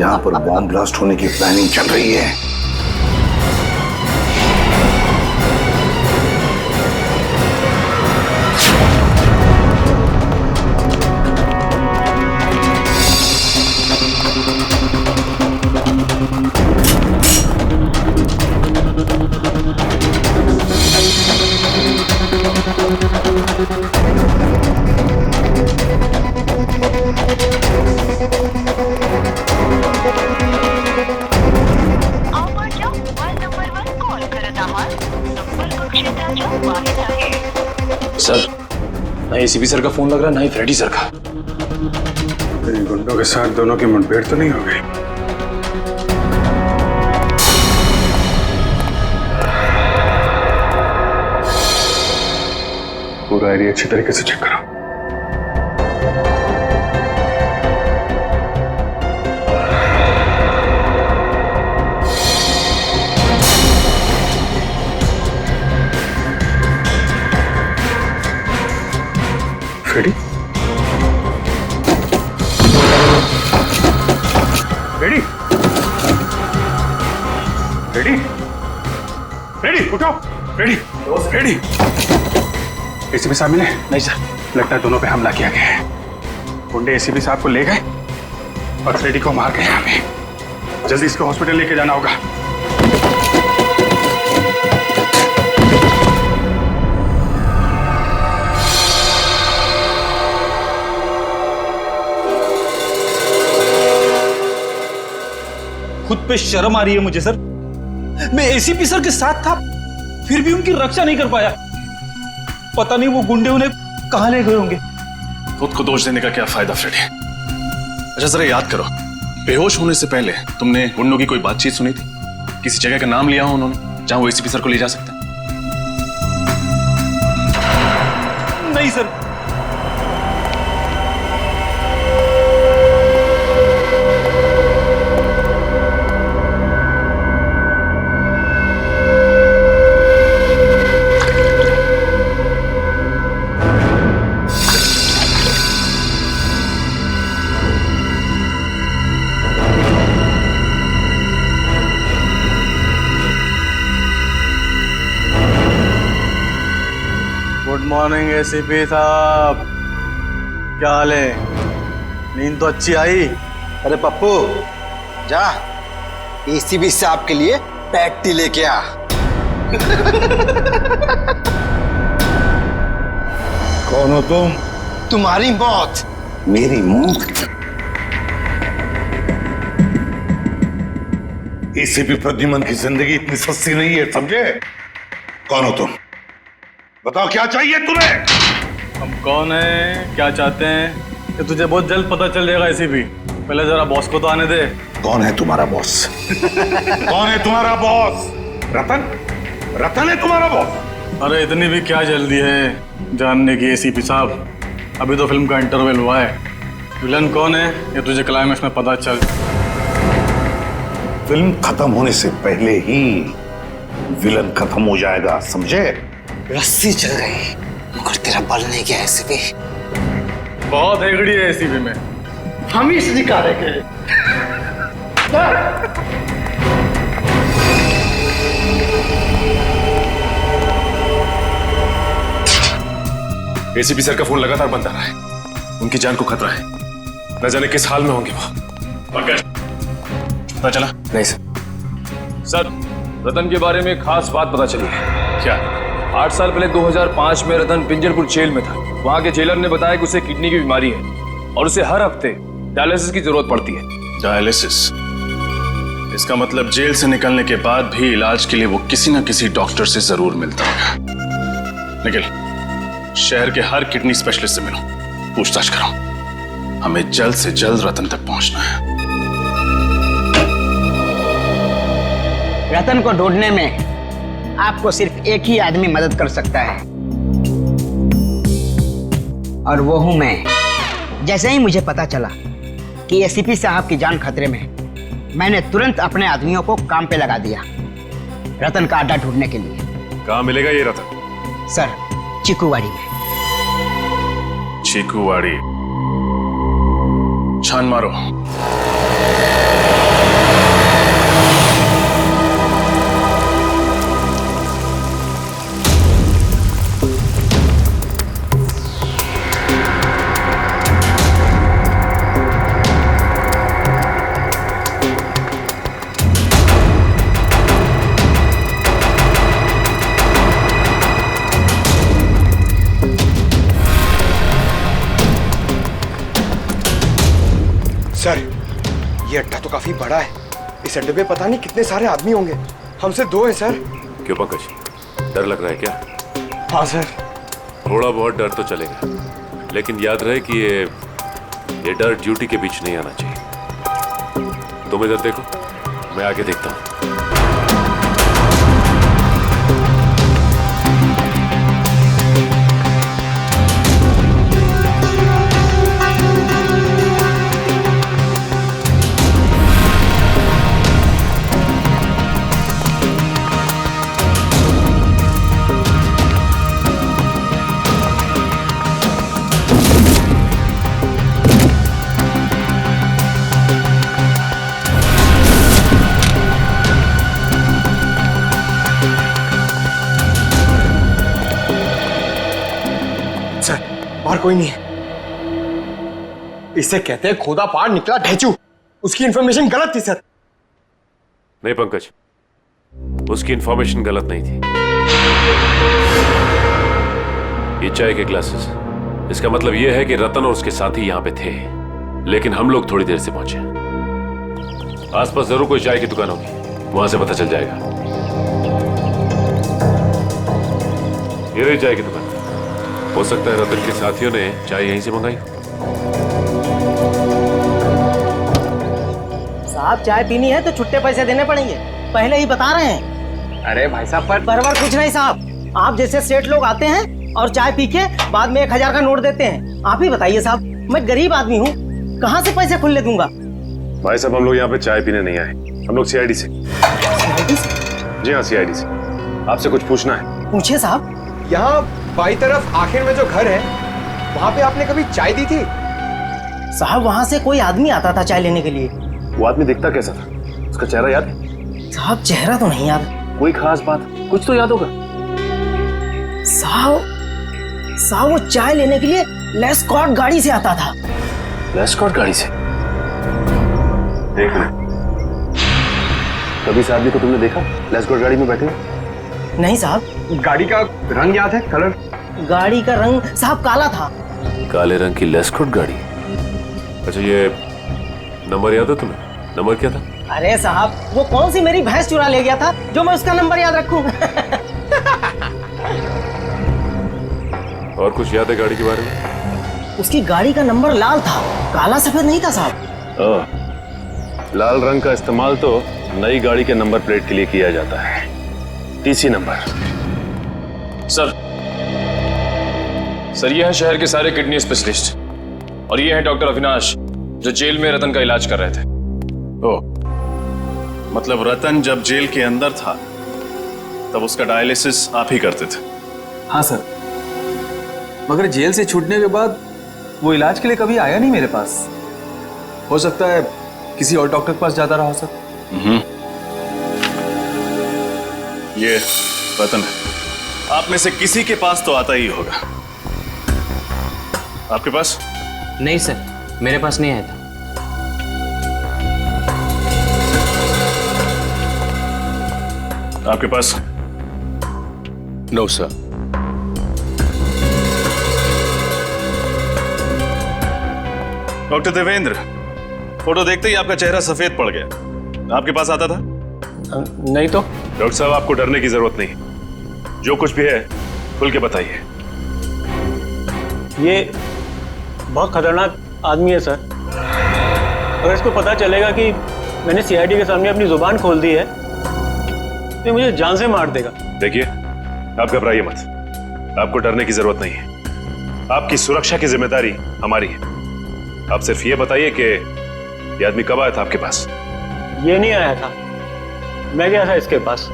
यहाँ पर बॉम्ब ब्लास्ट होने की प्लानिंग चल रही है। सर, ना एसीपी सर का फोन लग रहा है, ना ही फ्रेडी सर का। इन गुंडों के साथ दोनों की मुठभेड़ तो नहीं हो गई? पूरा एरिया अच्छी तरीके से चेक करो। फ्रेडी? फ्रेडी? फ्रेडी? फ्रेडी, उठो! फ्रेडी! फ्रेडी! एसीपी साहब मिले? नहीं सर, लगता है दोनों पे हमला किया गया है। गुंडे एसीपी साहब को ले गए और फ्रेडी को मार गए। हमें जल्दी इसको हॉस्पिटल लेके जाना होगा। खुद पे शर्म आ रही है मुझे सर। मैं एसीपी सर के साथ था, फिर भी उनकी रक्षा नहीं कर पाया। पता नहीं वो गुंडे उन्हें कहां ले गए होंगे। खुद को दोष देने का क्या फायदा फ्रेडी? अच्छा जरा याद करो, बेहोश होने से पहले तुमने गुंडों की कोई बातचीत सुनी थी? किसी जगह का नाम लिया हो उन्होंने जहां वो एसीपी सर को ले जा सकते? नहीं सर। गुड मॉर्निंग एसीपी साहब, क्या हाल है? नींद तो अच्छी आई? अरे पप्पू, जा एसीपी साहब के लिए पैटी लेके आ। कौन हो तुम? तुम्हारी मौत। मेरी मौत? एसीपी प्रद्युमन की जिंदगी इतनी सस्ती नहीं है, समझे? कौन हो तुम? बताओ क्या चाहिए तुम्हें? हम कौन है, क्या चाहते हैं, ये तुझे बहुत जल्द पता चल जाएगा एसीपी। पहले जरा बॉस को तो आने दे। कौन है तुम्हारा बॉस? कौन है तुम्हारा बॉस? रतन? रतन है तुम्हारा बॉस? अरे इतनी भी क्या जल्दी है जानने की एसीपी साहब? अभी तो फिल्म का इंटरवल हुआ है। विलन कौन है ये तुझे क्लाइमेक्स में पता चल। फिल्म खत्म होने से पहले ही विलन खत्म हो जाएगा, समझे? रस्सी चल गई मगर तेरा बल नहीं गया एसीपी। बहुत हेगड़ी है एसीपी में। हम ही इसे निकालेंगे। एसीपी सर का फोन लगातार बंद आ रहा है। उनकी जान को खतरा है, न जाने किस हाल में होंगे वो। पता चला? नहीं सर। सर, रतन के बारे में खास बात पता चली है। क्या? 8 साल पहले 2005 में रतन पिंजरपुर जेल में था। वहां के जेलर ने बताया कि उसे किडनी की बीमारी है और उसे हर हफ्ते डायलिसिस की जरूरत पड़ती है। डायलिसिस? इसका मतलब जेल से निकलने के बाद भी इलाज के लिए वो किसी ना किसी डॉक्टर से जरूर मिलता होगा। निखिल, शहर के हर किडनी स्पेशलिस्ट से मिलो, पूछताछ करो। हमें जल्द से जल्द रतन तक पहुंचना है। रतन को ढूंढने में आपको सिर्फ एक ही आदमी मदद कर सकता है, और वो हूं मैं। जैसे ही मुझे पता चला कि एसीपी साहब की जान खतरे में है, मैंने तुरंत अपने आदमियों को काम पे लगा दिया रतन का अड्डा ढूंढने के लिए। कहाँ मिलेगा ये रतन? सर, चिकूवाड़ी में। चीकूवाड़ी, छान मारो। सर, ये अड्डा तो काफी बड़ा है। इस अड्डे पे पता नहीं कितने सारे आदमी होंगे। हमसे 2 हैं सर। क्यों पंकज, डर लग रहा है क्या? हाँ सर। थोड़ा बहुत डर तो चलेगा, लेकिन याद रहे कि ये डर ड्यूटी के बीच नहीं आना चाहिए। तुम इधर देखो, मैं आगे देखता हूँ। और कोई नहीं है। इसे कहते हैं खोदा पार निकला ढेचू। उसकी इंफॉर्मेशन गलत थी सर। नहीं पंकज, उसकी इंफॉर्मेशन गलत नहीं थी। ये चाय के ग्लासेस, इसका मतलब यह है कि रतन और उसके साथी यहां पे थे, लेकिन हम लोग थोड़ी देर से पहुंचे। आसपास जरूर कोई चाय की दुकान होगी, वहां से पता चल जाएगा। ये रही चाय की दुकान। हो सकता है रतन के साथियों ने चाय यहीं से मंगाई। साहब, चाय पीनी है तो छुट्टे पैसे देने पड़ेंगे, पहले ही बता रहे हैं। अरे भाई साहब, पर कुछ नहीं साहब। आप जैसे सेठ लोग आते हैं और चाय पी के बाद में 1000 का नोट देते हैं। आप ही बताइए साहब, मैं गरीब आदमी हूँ, कहाँ से पैसे खुले दूंगा? भाई साहब, हम लोग यहाँ पे चाय पीने नहीं आए, हम लोग सीआईडी से। जी हाँ, सीआईडी से। आपसे कुछ पूछना है। पूछिए साहब। यहाँ बाई तरफ आखिर में जो घर है, वहाँ पे आपने कभी चाय दी थी? साहब, वहाँ से कोई आदमी आता था चाय लेने के लिए। वो आदमी दिखता कैसा था? उसका चेहरा याद है? साहब, चेहरा तो नहीं याद। कोई खास बात, कुछ तो याद होगा। साहब वो चाय लेने के लिए लेस्कॉर्ट गाड़ी से आता था। लेस्कॉर्ट गाड़ी से? देख ले, कभी इस आदमी को तुमने देखा लेस्कॉर्ट गाड़ी में बैठे? नहीं साहब। गाड़ी का रंग याद है? कलर? गाड़ी का रंग साहब काला था। काले रंग की लेस्कॉर्ट गाड़ी? अच्छा, ये नंबर याद है तुम्हें? नंबर क्या था? अरे साहब, वो कौन सी मेरी भैंस चुरा ले गया था जो मैं उसका नंबर याद रखूं? और कुछ याद है गाड़ी के बारे में? उसकी गाड़ी का नंबर लाल था, काला सफेद नहीं था साहब। लाल रंग का इस्तेमाल तो नई गाड़ी के नंबर प्लेट के लिए किया जाता है, टीसी नंबर। सर, ये है शहर के सारे किडनी स्पेशलिस्ट, और ये है डॉक्टर अविनाश जो जेल में रतन का इलाज कर रहे थे। ओह, मतलब रतन जब जेल के अंदर था तब उसका डायलिसिस आप ही करते थे? हाँ सर, मगर जेल से छूटने के बाद वो इलाज के लिए कभी आया नहीं मेरे पास। हो सकता है किसी और डॉक्टर के पास जाता रहा सर। ये रतन है, आप में से किसी के पास तो आता ही होगा। आपके पास? नहीं सर, मेरे पास नहीं आया था। आपके पास? No sir. Doctor Devendra, photo देखते ही आपका चेहरा सफेद पड़ गया। आपके पास आता था? नहीं तो। डॉक्टर साहब, आपको डरने की जरूरत नहीं। जो कुछ भी है खुल के बताइए। ये बहुत खतरनाक आदमी है सर। अगर इसको पता चलेगा कि मैंने सीआईडी के सामने अपनी जुबान खोल दी है तो ये मुझे जान से मार देगा। देखिए, आप घबराइए मत। आपको डरने की जरूरत नहीं है। आपकी सुरक्षा की जिम्मेदारी हमारी है। आप सिर्फ ये बताइए कि ये आदमी कब आया था आपके पास? ये नहीं आया था, मैं गया था इसके पास।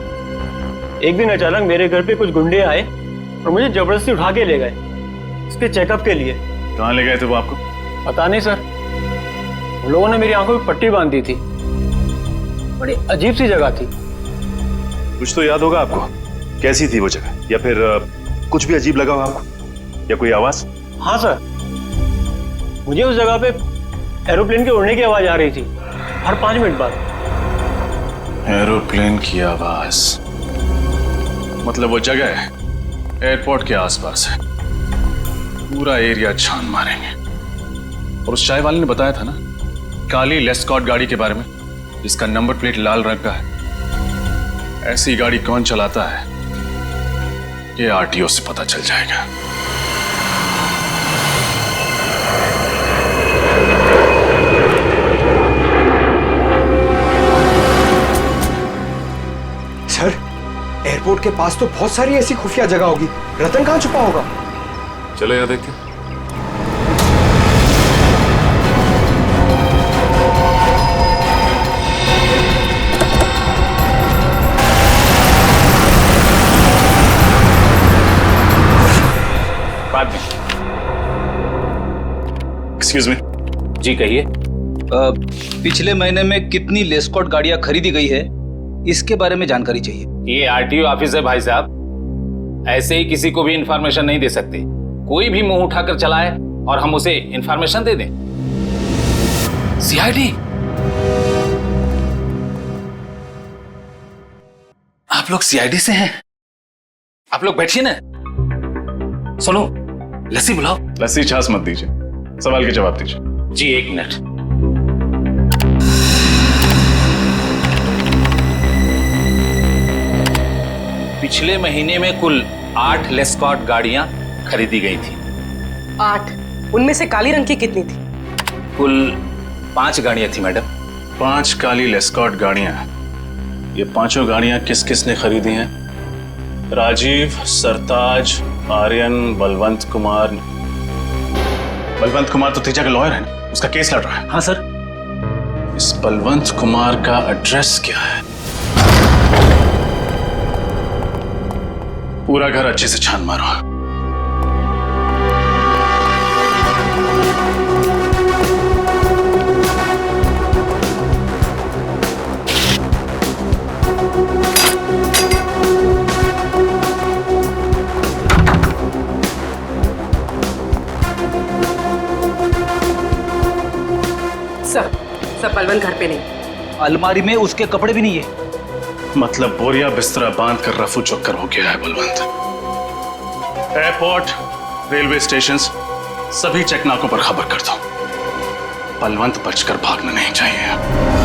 एक दिन अचानक मेरे घर पे कुछ गुंडे आए और मुझे जबरदस्ती उठा के ले गए इसके चेकअप के लिए। कहाँ ले गए थे वो आपको? पता नहीं सर, उन लोगों ने मेरी आंखों में पट्टी बांध दी थी। बड़ी अजीब सी जगह थी। कुछ तो याद होगा आपको, कैसी थी वो जगह? या फिर कुछ भी अजीब लगा हो आपको, या कोई आवाज? हाँ सर, मुझे उस जगह पे एरोप्लेन के उड़ने की आवाज आ रही थी हर 5 मिनट बाद। एरोप्लेन की आवाज? मतलब वो जगह एयरपोर्ट के आसपास है। पूरा एरिया छान मारेंगे। और उस चाय वाले ने बताया था ना, काली लेस्कॉट गाड़ी के बारे में, जिसका नंबर प्लेट लाल रंग का है। ऐसी गाड़ी कौन चलाता है ये आरटीओ से पता चल जाएगा। सर, एयरपोर्ट के पास तो बहुत सारी ऐसी खुफिया जगह होगी। रतन कहाँ छुपा होगा? चलो यहाँ देखते हैं। Excuse me. जी कहिए। पिछले महीने में कितनी लेस्कॉट गाड़ियां खरीदी गई है, इसके बारे में जानकारी चाहिए। ये आरटीओ ऑफिस है भाई साहब, ऐसे ही किसी को भी इंफॉर्मेशन नहीं दे सकते। कोई भी मुंह उठाकर चलाए और हम उसे इंफॉर्मेशन दे दें। सीआईडी, आप लोग सीआईडी से हैं? आप लोग बैठिए ना। सुनो, लस्सी बुलाओ। लस्सी छाछ मत दीजिए, सवाल के जवाब दीजिए। जी 1 मिनट। पिछले महीने में कुल 8 लेस्कॉट गाड़ियां खरीदी गई थी। 8? उनमें से काली रंग की कितनी थी? कुल 5 गाड़ियां थी मैडम। 5 काली लेस्कॉट गाड़ियां। ये पांचों गाड़ियां किस किस ने खरीदी हैं? राजीव, सरताज, आर्यन, बलवंत कुमार। बलवंत कुमार तो तेजा का लॉयर है ना, उसका केस लड़ रहा है। हाँ सर। इस बलवंत कुमार का एड्रेस क्या है? पूरा घर अच्छे से छान मारो। सब बलवंत घर पे नहीं। अलमारी में उसके कपड़े भी नहीं है। मतलब बोरिया बिस्तरा बांध कर रफू चक्कर हो गया है बलवंत। एयरपोर्ट, रेलवे स्टेशन, सभी चेकनाकों पर खबर कर दो। बलवंत बचकर भागना नहीं चाहिए।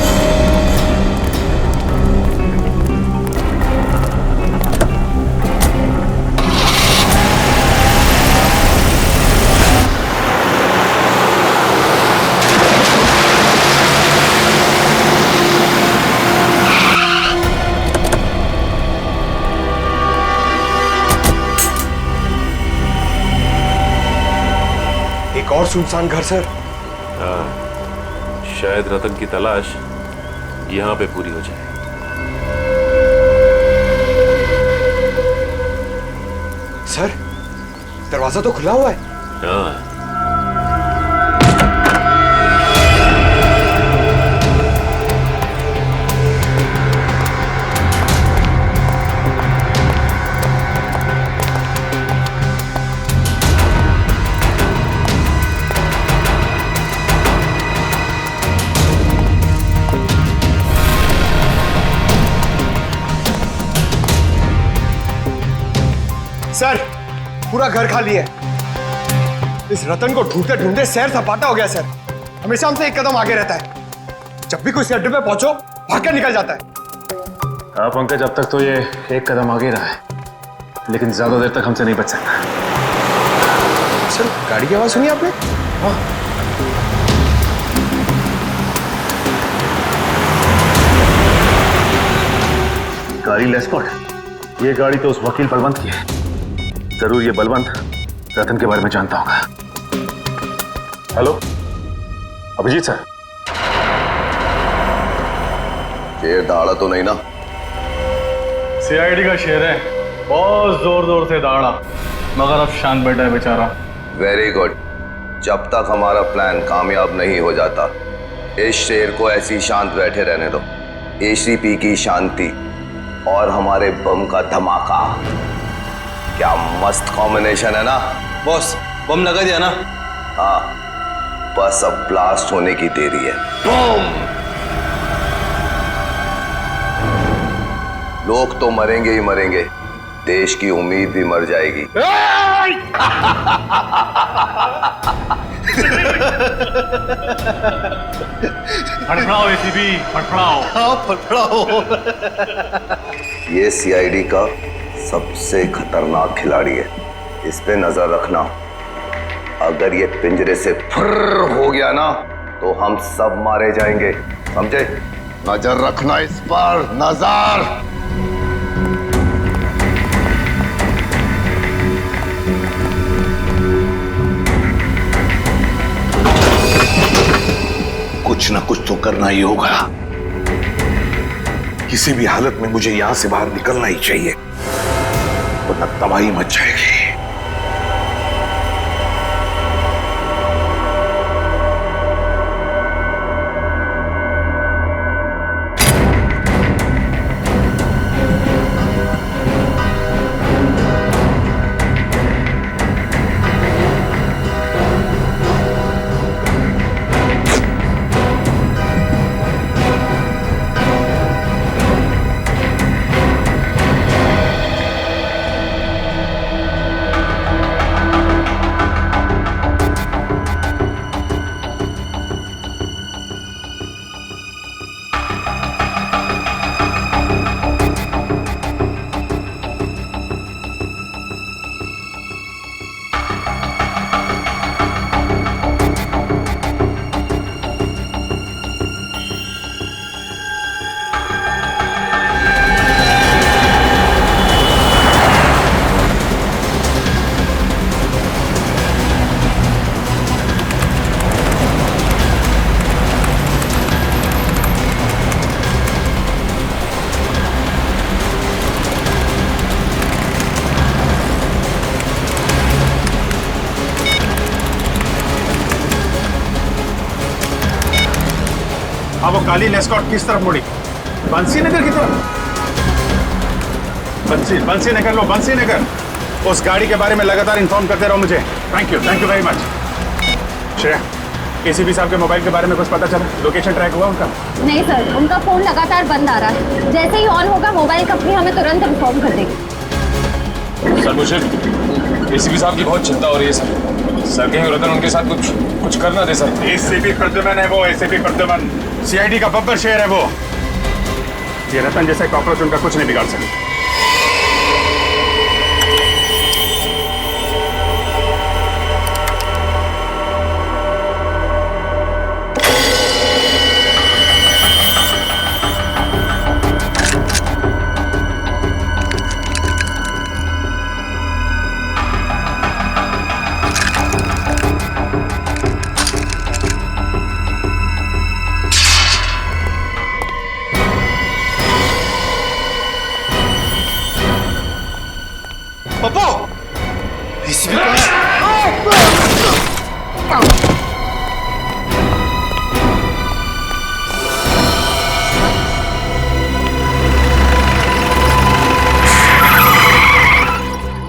एक और सुनसान घर सर। हाँ, शायद रतन की तलाश यहाँ पे पूरी हो जाए। सर, दरवाजा तो खुला हुआ है। हाँ। सर, पूरा घर खाली है। इस रतन को ढूंढते ढूंढते सैर सपाटा हो गया सर। हमेशा हमसे एक कदम आगे रहता है। जब भी कोई अड्डे पे पहुंचो भाग कर निकल जाता है। हाँ पंकज, अब तक तो ये एक कदम आगे रहा है, लेकिन ज्यादा देर तक हमसे नहीं बच सकता। सर, गाड़ी की आवाज सुनी आपने? हाँ। गाड़ी लेस्कॉट, ये गाड़ी तो उस वकील बलवंत की है। जरूर ये बलवंत रतन के बारे में जानता होगा। Hello Abhijeet sir. शेर दहाड़ा तो नहीं ना? सीआईडी का शेर है, बहुत जोर जोर से दहाड़ा, मगर अब शांत बैठा है बेचारा। Very good. जब तक हमारा प्लान कामयाब नहीं हो जाता, इस शेर को ऐसी शांत बैठे रहने दो। एसीपी की शांति और हमारे बम का धमाका, क्या मस्त कॉम्बिनेशन है ना? बॉस, बम लगा दिया ना? हाँ, बस अब ब्लास्ट होने की देरी है। बम! लोग तो मरेंगे ही मरेंगे, देश की उम्मीद भी मर जाएगी। फड़फड़ाओ एसीपी, फड़फड़ाओ। हाँ, फड़फड़ाओ। ये सीआईडी का सबसे खतरनाक खिलाड़ी है, इस पे नजर रखना। अगर ये पिंजरे से फुर्र हो गया ना, तो हम सब मारे जाएंगे, समझे? नजर रखना इस पर, नजर। कुछ ना कुछ तो करना ही होगा। किसी भी हालत में मुझे यहां से बाहर निकलना ही चाहिए, वरना तबाही मच जाएगी। हाँ, वो काली लेस्कॉट किस तरफ मुड़ी? बंसी नगर की तरफ? बंसी नगर लो, बंसी नगर। उस गाड़ी के बारे में लगातार इन्फॉर्म करते रहो मुझे। Thank you very much. Shreya, ACP साहब के मोबाइल के बारे में कुछ पता चला? लोकेशन ट्रैक हुआ उनका? नहीं सर, उनका फोन लगातार बंद आ रहा है। जैसे ही ऑन होगा मोबाइल कंपनी हमें तुरंत इन्फॉर्म कर देगी। सर, मुझे एसीपी साहब की बहुत चिंता हो रही है सर कहीं रतन उनके साथ कुछ करना दे सर। एसीपी प्रद्युमन है वो, एसीपी प्रद्युमन, सीआईडी का बब्बर शेर है वो। ये रतन जैसे कॉकरोच उनका कुछ नहीं बिगाड़ सकते।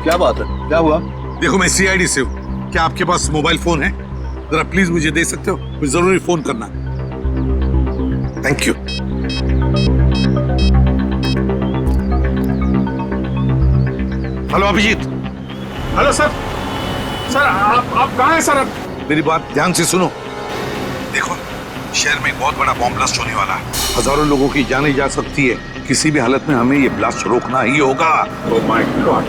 क्या बात है, क्या हुआ? देखो, मैं सीआईडी से हूँ। क्या आपके पास मोबाइल फोन है? जरा प्लीज मुझे दे सकते हो? मुझे जरूरी फोन करना। Thank you. Hello Abhijeet. Hello sir. Sir आप कहाँ हैं सर? मेरी बात ध्यान से सुनो। देखो, शहर में एक बहुत बड़ा बॉम्ब ब्लास्ट होने वाला है। हजारों लोगों की जाने जा सकती है। किसी भी हालत में हमें ये ब्लास्ट रोकना ही होगा। Oh my God.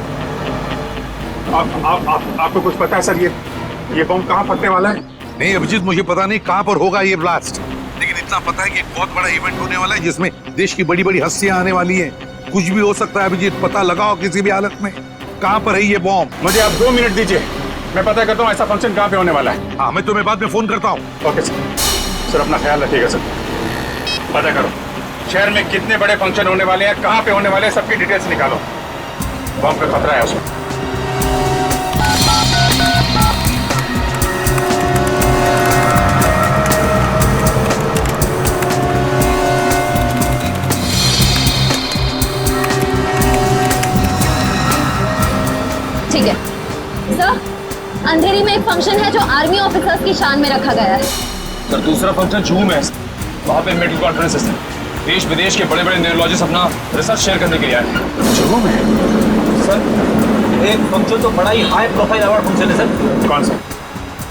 आपको कुछ पता है सर, ये बॉम्ब कहाँ फटने वाला है? नहीं अभिजीत, मुझे पता नहीं कहाँ पर होगा ये ब्लास्ट, लेकिन इतना पता है कि एक बहुत बड़ा इवेंट होने वाला है जिसमें देश की बड़ी बड़ी हस्तियां आने वाली हैं। कुछ भी हो सकता है अभिजीत, पता लगाओ किसी भी हालत में कहाँ पर है ये बॉम्ब। मुझे आप 2 मिनट दीजिए, मैं पता करता हूँ ऐसा फंक्शन कहाँ पे होने वाला है। हाँ, मैं तुम्हें बाद में फोन करता हूँ। Okay sir. सर अपना ख्याल रखिएगा सर। पता करो शहर में कितने बड़े फंक्शन होने वाले हैं, कहाँ पे होने वाले हैं, सबकी डिटेल्स निकालो। बॉम्ब का खतरा है उसमें। ठीक है सर, अंधेरी में एक फंक्शन है जो आर्मी ऑफिसर्स की शान में रखा गया है। सर दूसरा फंक्शन जूहू में है, वहाँ पे मेडिकल कॉन्फ्रेंस है। देश विदेश के बड़े बड़े न्यूरोलॉजिस्ट अपना रिसर्च शेयर करने के लिए आए। जूहू में सर एक फंक्शन तो बड़ा ही हाई प्रोफाइल अवार्ड फंक्शन है सर। कौन सा?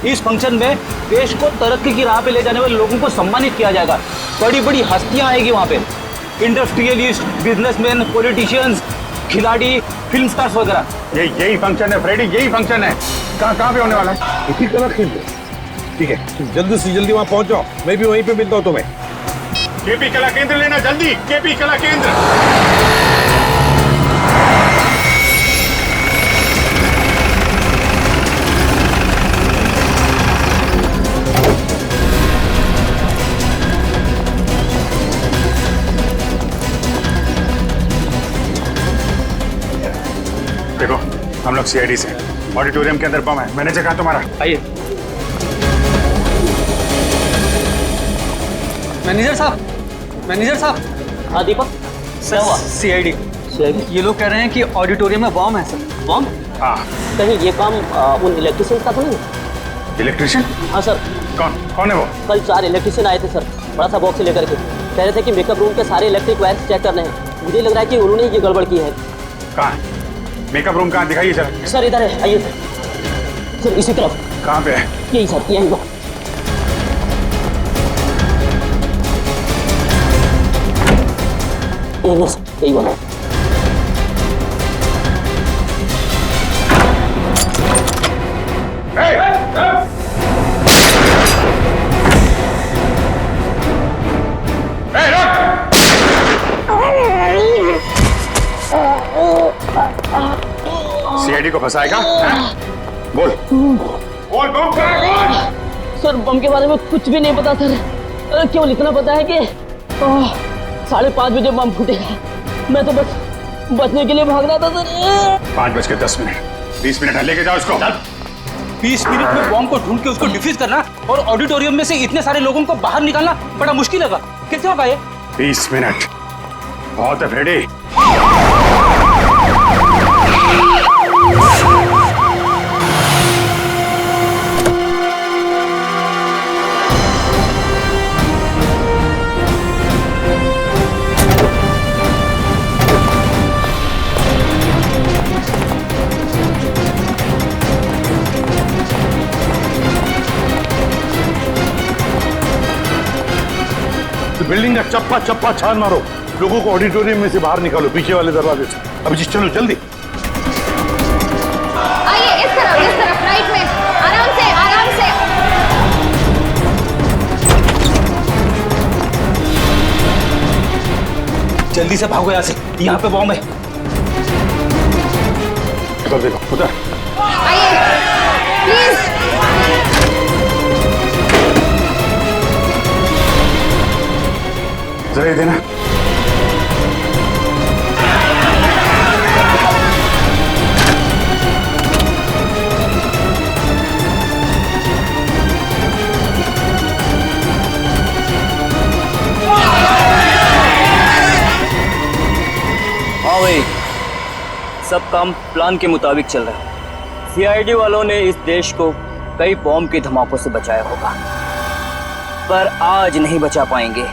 इस फंक्शन में देश को तरक्की की राह पे ले जाने वाले लोगों को सम्मानित किया जाएगा। बड़ी बड़ी हस्तियां आएगी वहाँ पे, इंडस्ट्रियलिस्ट, बिजनेसमैन, पॉलिटिशियंस, खिलाड़ी, फिल्म स्टार्स वगैरह। यही फंक्शन है फ्रेडी, यही फंक्शन है। कहाँ पे होने वाला है? इसी कला केंद्र। ठीक है, तुम जल्दी से जल्दी वहाँ पहुँच जाओ, मैं भी वहीं पे मिलता हूँ तुम्हें। केपी कला केंद्र लेना जल्दी, केपी कला केंद्र। देखो हम लोग सीआईडी से, ऑडिटोरियम के अंदर बम है। मैनेजर कहाँ तुम्हारा? आइए। मैनेजर साहब। हाँ दीपक, सर सीआईडी ये लोग कह रहे हैं कि ऑडिटोरियम में बॉम्ब है सर। बॉम्ब? हाँ। कहीं ये काम उन इलेक्ट्रिशियन का तो नहीं? इलेक्ट्रिशियन? हाँ सर। कौन है वो? कल 4 इलेक्ट्रिशियन आए थे सर, बड़ा सा बॉक्स लेकर के। कह रहे थे कि मेकअप रूम के सारे इलेक्ट्रिक वायर्स चेक करने हैं। मुझे लग रहा है कि उन्होंने ये गड़बड़ की है। कहाँ? मेकअप रूम कहाँ? दिखाइए जरा। सर इधर है, आइए सर। इसी तरफ। कहाँ पे है? यही सर, यही वो। यही वाला। सीआईडी को फंसाएगा? बोल बोल बम कहाँ है? बोल। सर बम के बारे में कुछ भी नहीं पता सर, केवल इतना पता है कि 5:30 बजे बम फूटेगा। मैं तो बस बचने के लिए भाग रहा था सर। 5:10, 20 मिनट है, लेके जाओ इसको। 20 मिनट में बॉम्ब को ढूंढ के उसको डिफ्यूज करना और ऑडिटोरियम में से इतने सारे लोगों को बाहर निकालना बड़ा मुश्किल होगा। कितने होगा ये? 20 मिनट बहुत है फ्रेडी। बिल्डिंग का चप्पा चप्पा छान मारो, लोगों को ऑडिटोरियम में से बाहर निकालो, पीछे वाले दरवाजे से। अभिजीत चलो जल्दी। आइए इस तरफ राइट में, आराम से आराम से। जल्दी से भागो यहाँ से, यहाँ पे बॉम्ब है। उधर देखो, उधर। आइए प्लीज। जरा ये देना। हाँ भाई, सब काम प्लान के मुताबिक चल रहा है। सीआईडी वालों ने इस देश को कई बॉम्ब के धमाकों से बचाया होगा, पर आज नहीं बचा पाएंगे।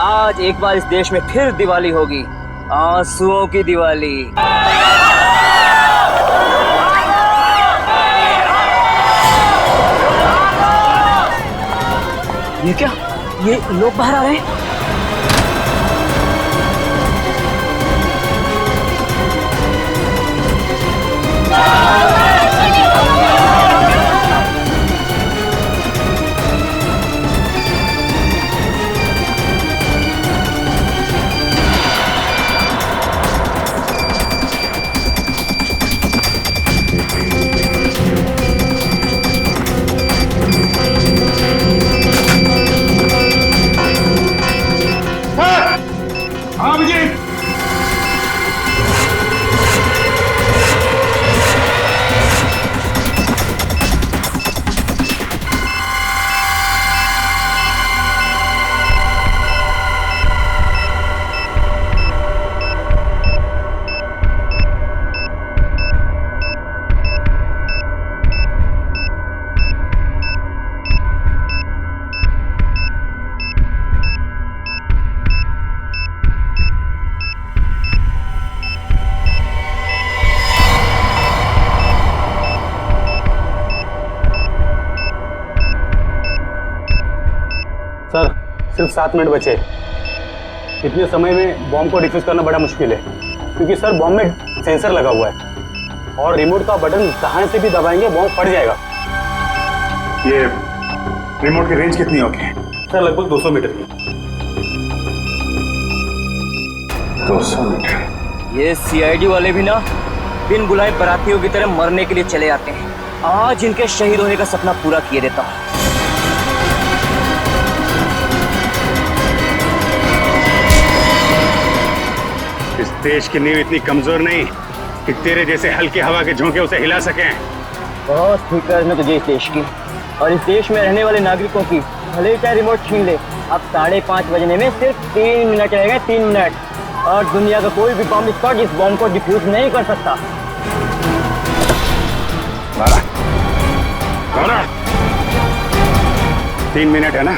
आज एक बार इस देश में फिर दिवाली होगी, आंसुओं की दिवाली। ये क्या? ये लोग बाहर आ रहे हैं। हाँ अभिजीत, सर सिर्फ 7 मिनट बचे। इतने समय में बॉम्ब को डिफ्यूज करना बड़ा मुश्किल है, क्योंकि सर बॉम्ब में सेंसर लगा हुआ है और रिमोट का बटन जहां से भी दबाएंगे बॉम्ब फट जाएगा। ये रिमोट की रेंज कितनी होगी? सर लगभग 200 मीटर की। 200 मीटर? ये सीआईडी वाले भी ना बिन बुलाए बरातियों की तरह मरने के लिए चले आते हैं। आज इनके शहीद होने का सपना पूरा किए देता हूँ। इस देश की नींव इतनी कमजोर नहीं कि तेरे जैसे हल्के हवा के झोंके उसे हिला सकें। बहुत फिक्र है तुझे इस देश की और इस देश में रहने वाले नागरिकों की। भले चाहे रिमोट छीन ले, अब 5:30 बजने में सिर्फ 3 मिनट रहेगा, 3 मिनट, और दुनिया का कोई भी बम स्क्वाड इस बम को डिफ्यूज नहीं कर सकता। 3 मिनट है ना?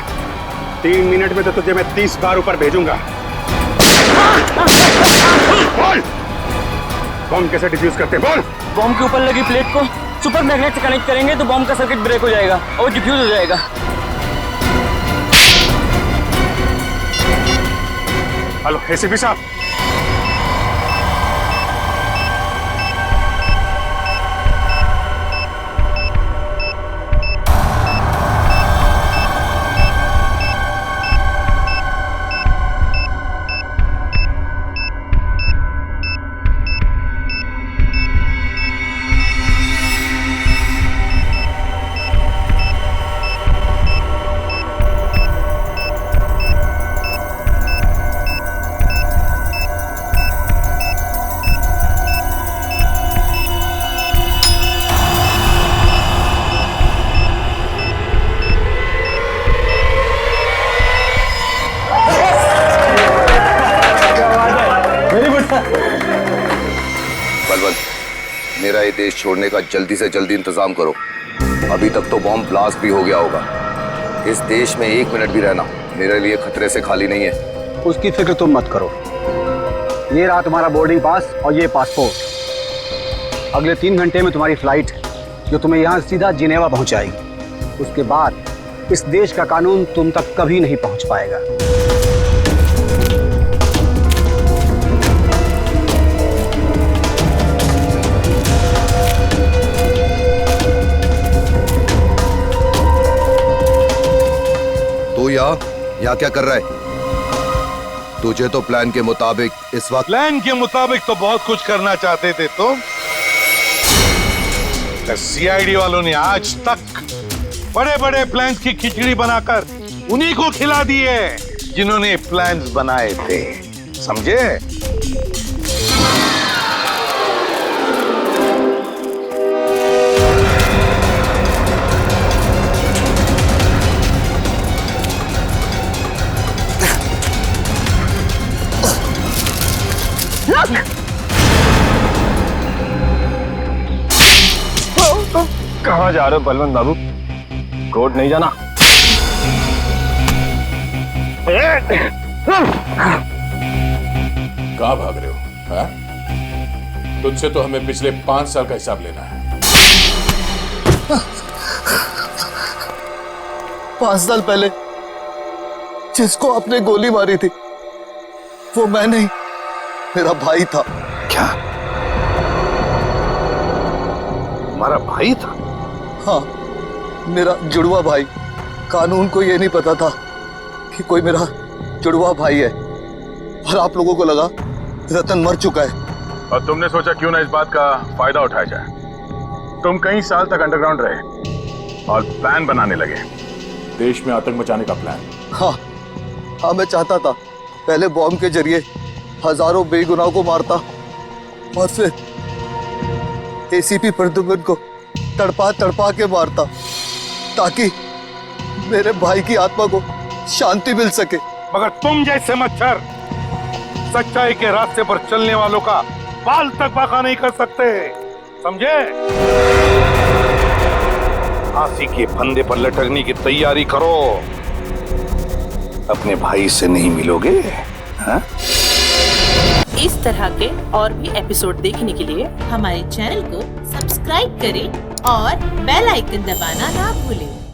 3 मिनट में तो तुझे मैं 30 बार ऊपर भेजूंगा। बोल, बम कैसे डिफ्यूज करते? बोल। बम के ऊपर लगी प्लेट को सुपर मैग्नेट से कनेक्ट करेंगे तो बम का सर्किट ब्रेक हो जाएगा और डिफ्यूज हो जाएगा। हेलो एसीपी साहब, बलवंत, मेरा ये देश छोड़ने का जल्दी से जल्दी इंतजाम करो। अभी तक तो बॉम्ब ब्लास्ट भी हो गया होगा। इस देश में 1 मिनट भी रहना मेरे लिए खतरे से खाली नहीं है। उसकी फिक्र तुम मत करो। ये रहा तुम्हारा बोर्डिंग पास और ये पासपोर्ट। अगले 3 घंटे में तुम्हारी फ्लाइट जो तुम्हें यहाँ सीधा जिनेवा पहुँचाएगी। उसके बाद इस देश का कानून तुम तक कभी नहीं पहुँच पाएगा। तू यहाँ क्या कर रहा है? तुझे तो प्लान के मुताबिक इस वक्त प्लान के मुताबिक तो बहुत कुछ करना चाहते थे तुम। सीआईडी वालों ने आज तक बड़े बड़े प्लान्स की खिचड़ी बनाकर उन्हीं को खिला दी है जिन्होंने प्लान्स बनाए थे, समझे? कहाँ जा रहे हो बलवंत बाबू? कोर्ट नहीं जाना? कहाँ भाग रहे हो? हाँ? तुझसे तो हमें पिछले 5 साल का हिसाब लेना है। 5 साल पहले जिसको आपने गोली मारी थी वो मैं नहीं, मेरा भाई था। क्या? हमारा भाई था? हाँ, मेरा जुड़वा भाई। कानून को ये नहीं पता था कि कोई मेरा जुड़वा भाई है, और आप लोगों को लगा रतन मर चुका है। और तुमने सोचा क्यों ना इस बात का फायदा उठाया जाए। तुम कई साल तक अंडरग्राउंड रहे और प्लान बनाने लगे, देश में आतंक मचाने का प्लान। हाँ, मैं चाहता था पहले बॉम्ब के जरिए हजारों बेगुनाहों को मारता और फिर एसीपी प्रद्युम्न को तड़पा तड़पा के मारता, ताकि मेरे भाई की आत्मा को शांति मिल सके। मगर तुम जैसे मच्छर सच्चाई के रास्ते पर चलने वालों का बाल तक बाका नहीं कर सकते, समझे? फांसी के फंदे पर लटकने की तैयारी करो, अपने भाई से नहीं मिलोगे। हाँ? इस तरह के और भी एपिसोड देखने के लिए हमारे चैनल को सब्सक्राइब करें और बेल आइकन दबाना ना भूलें।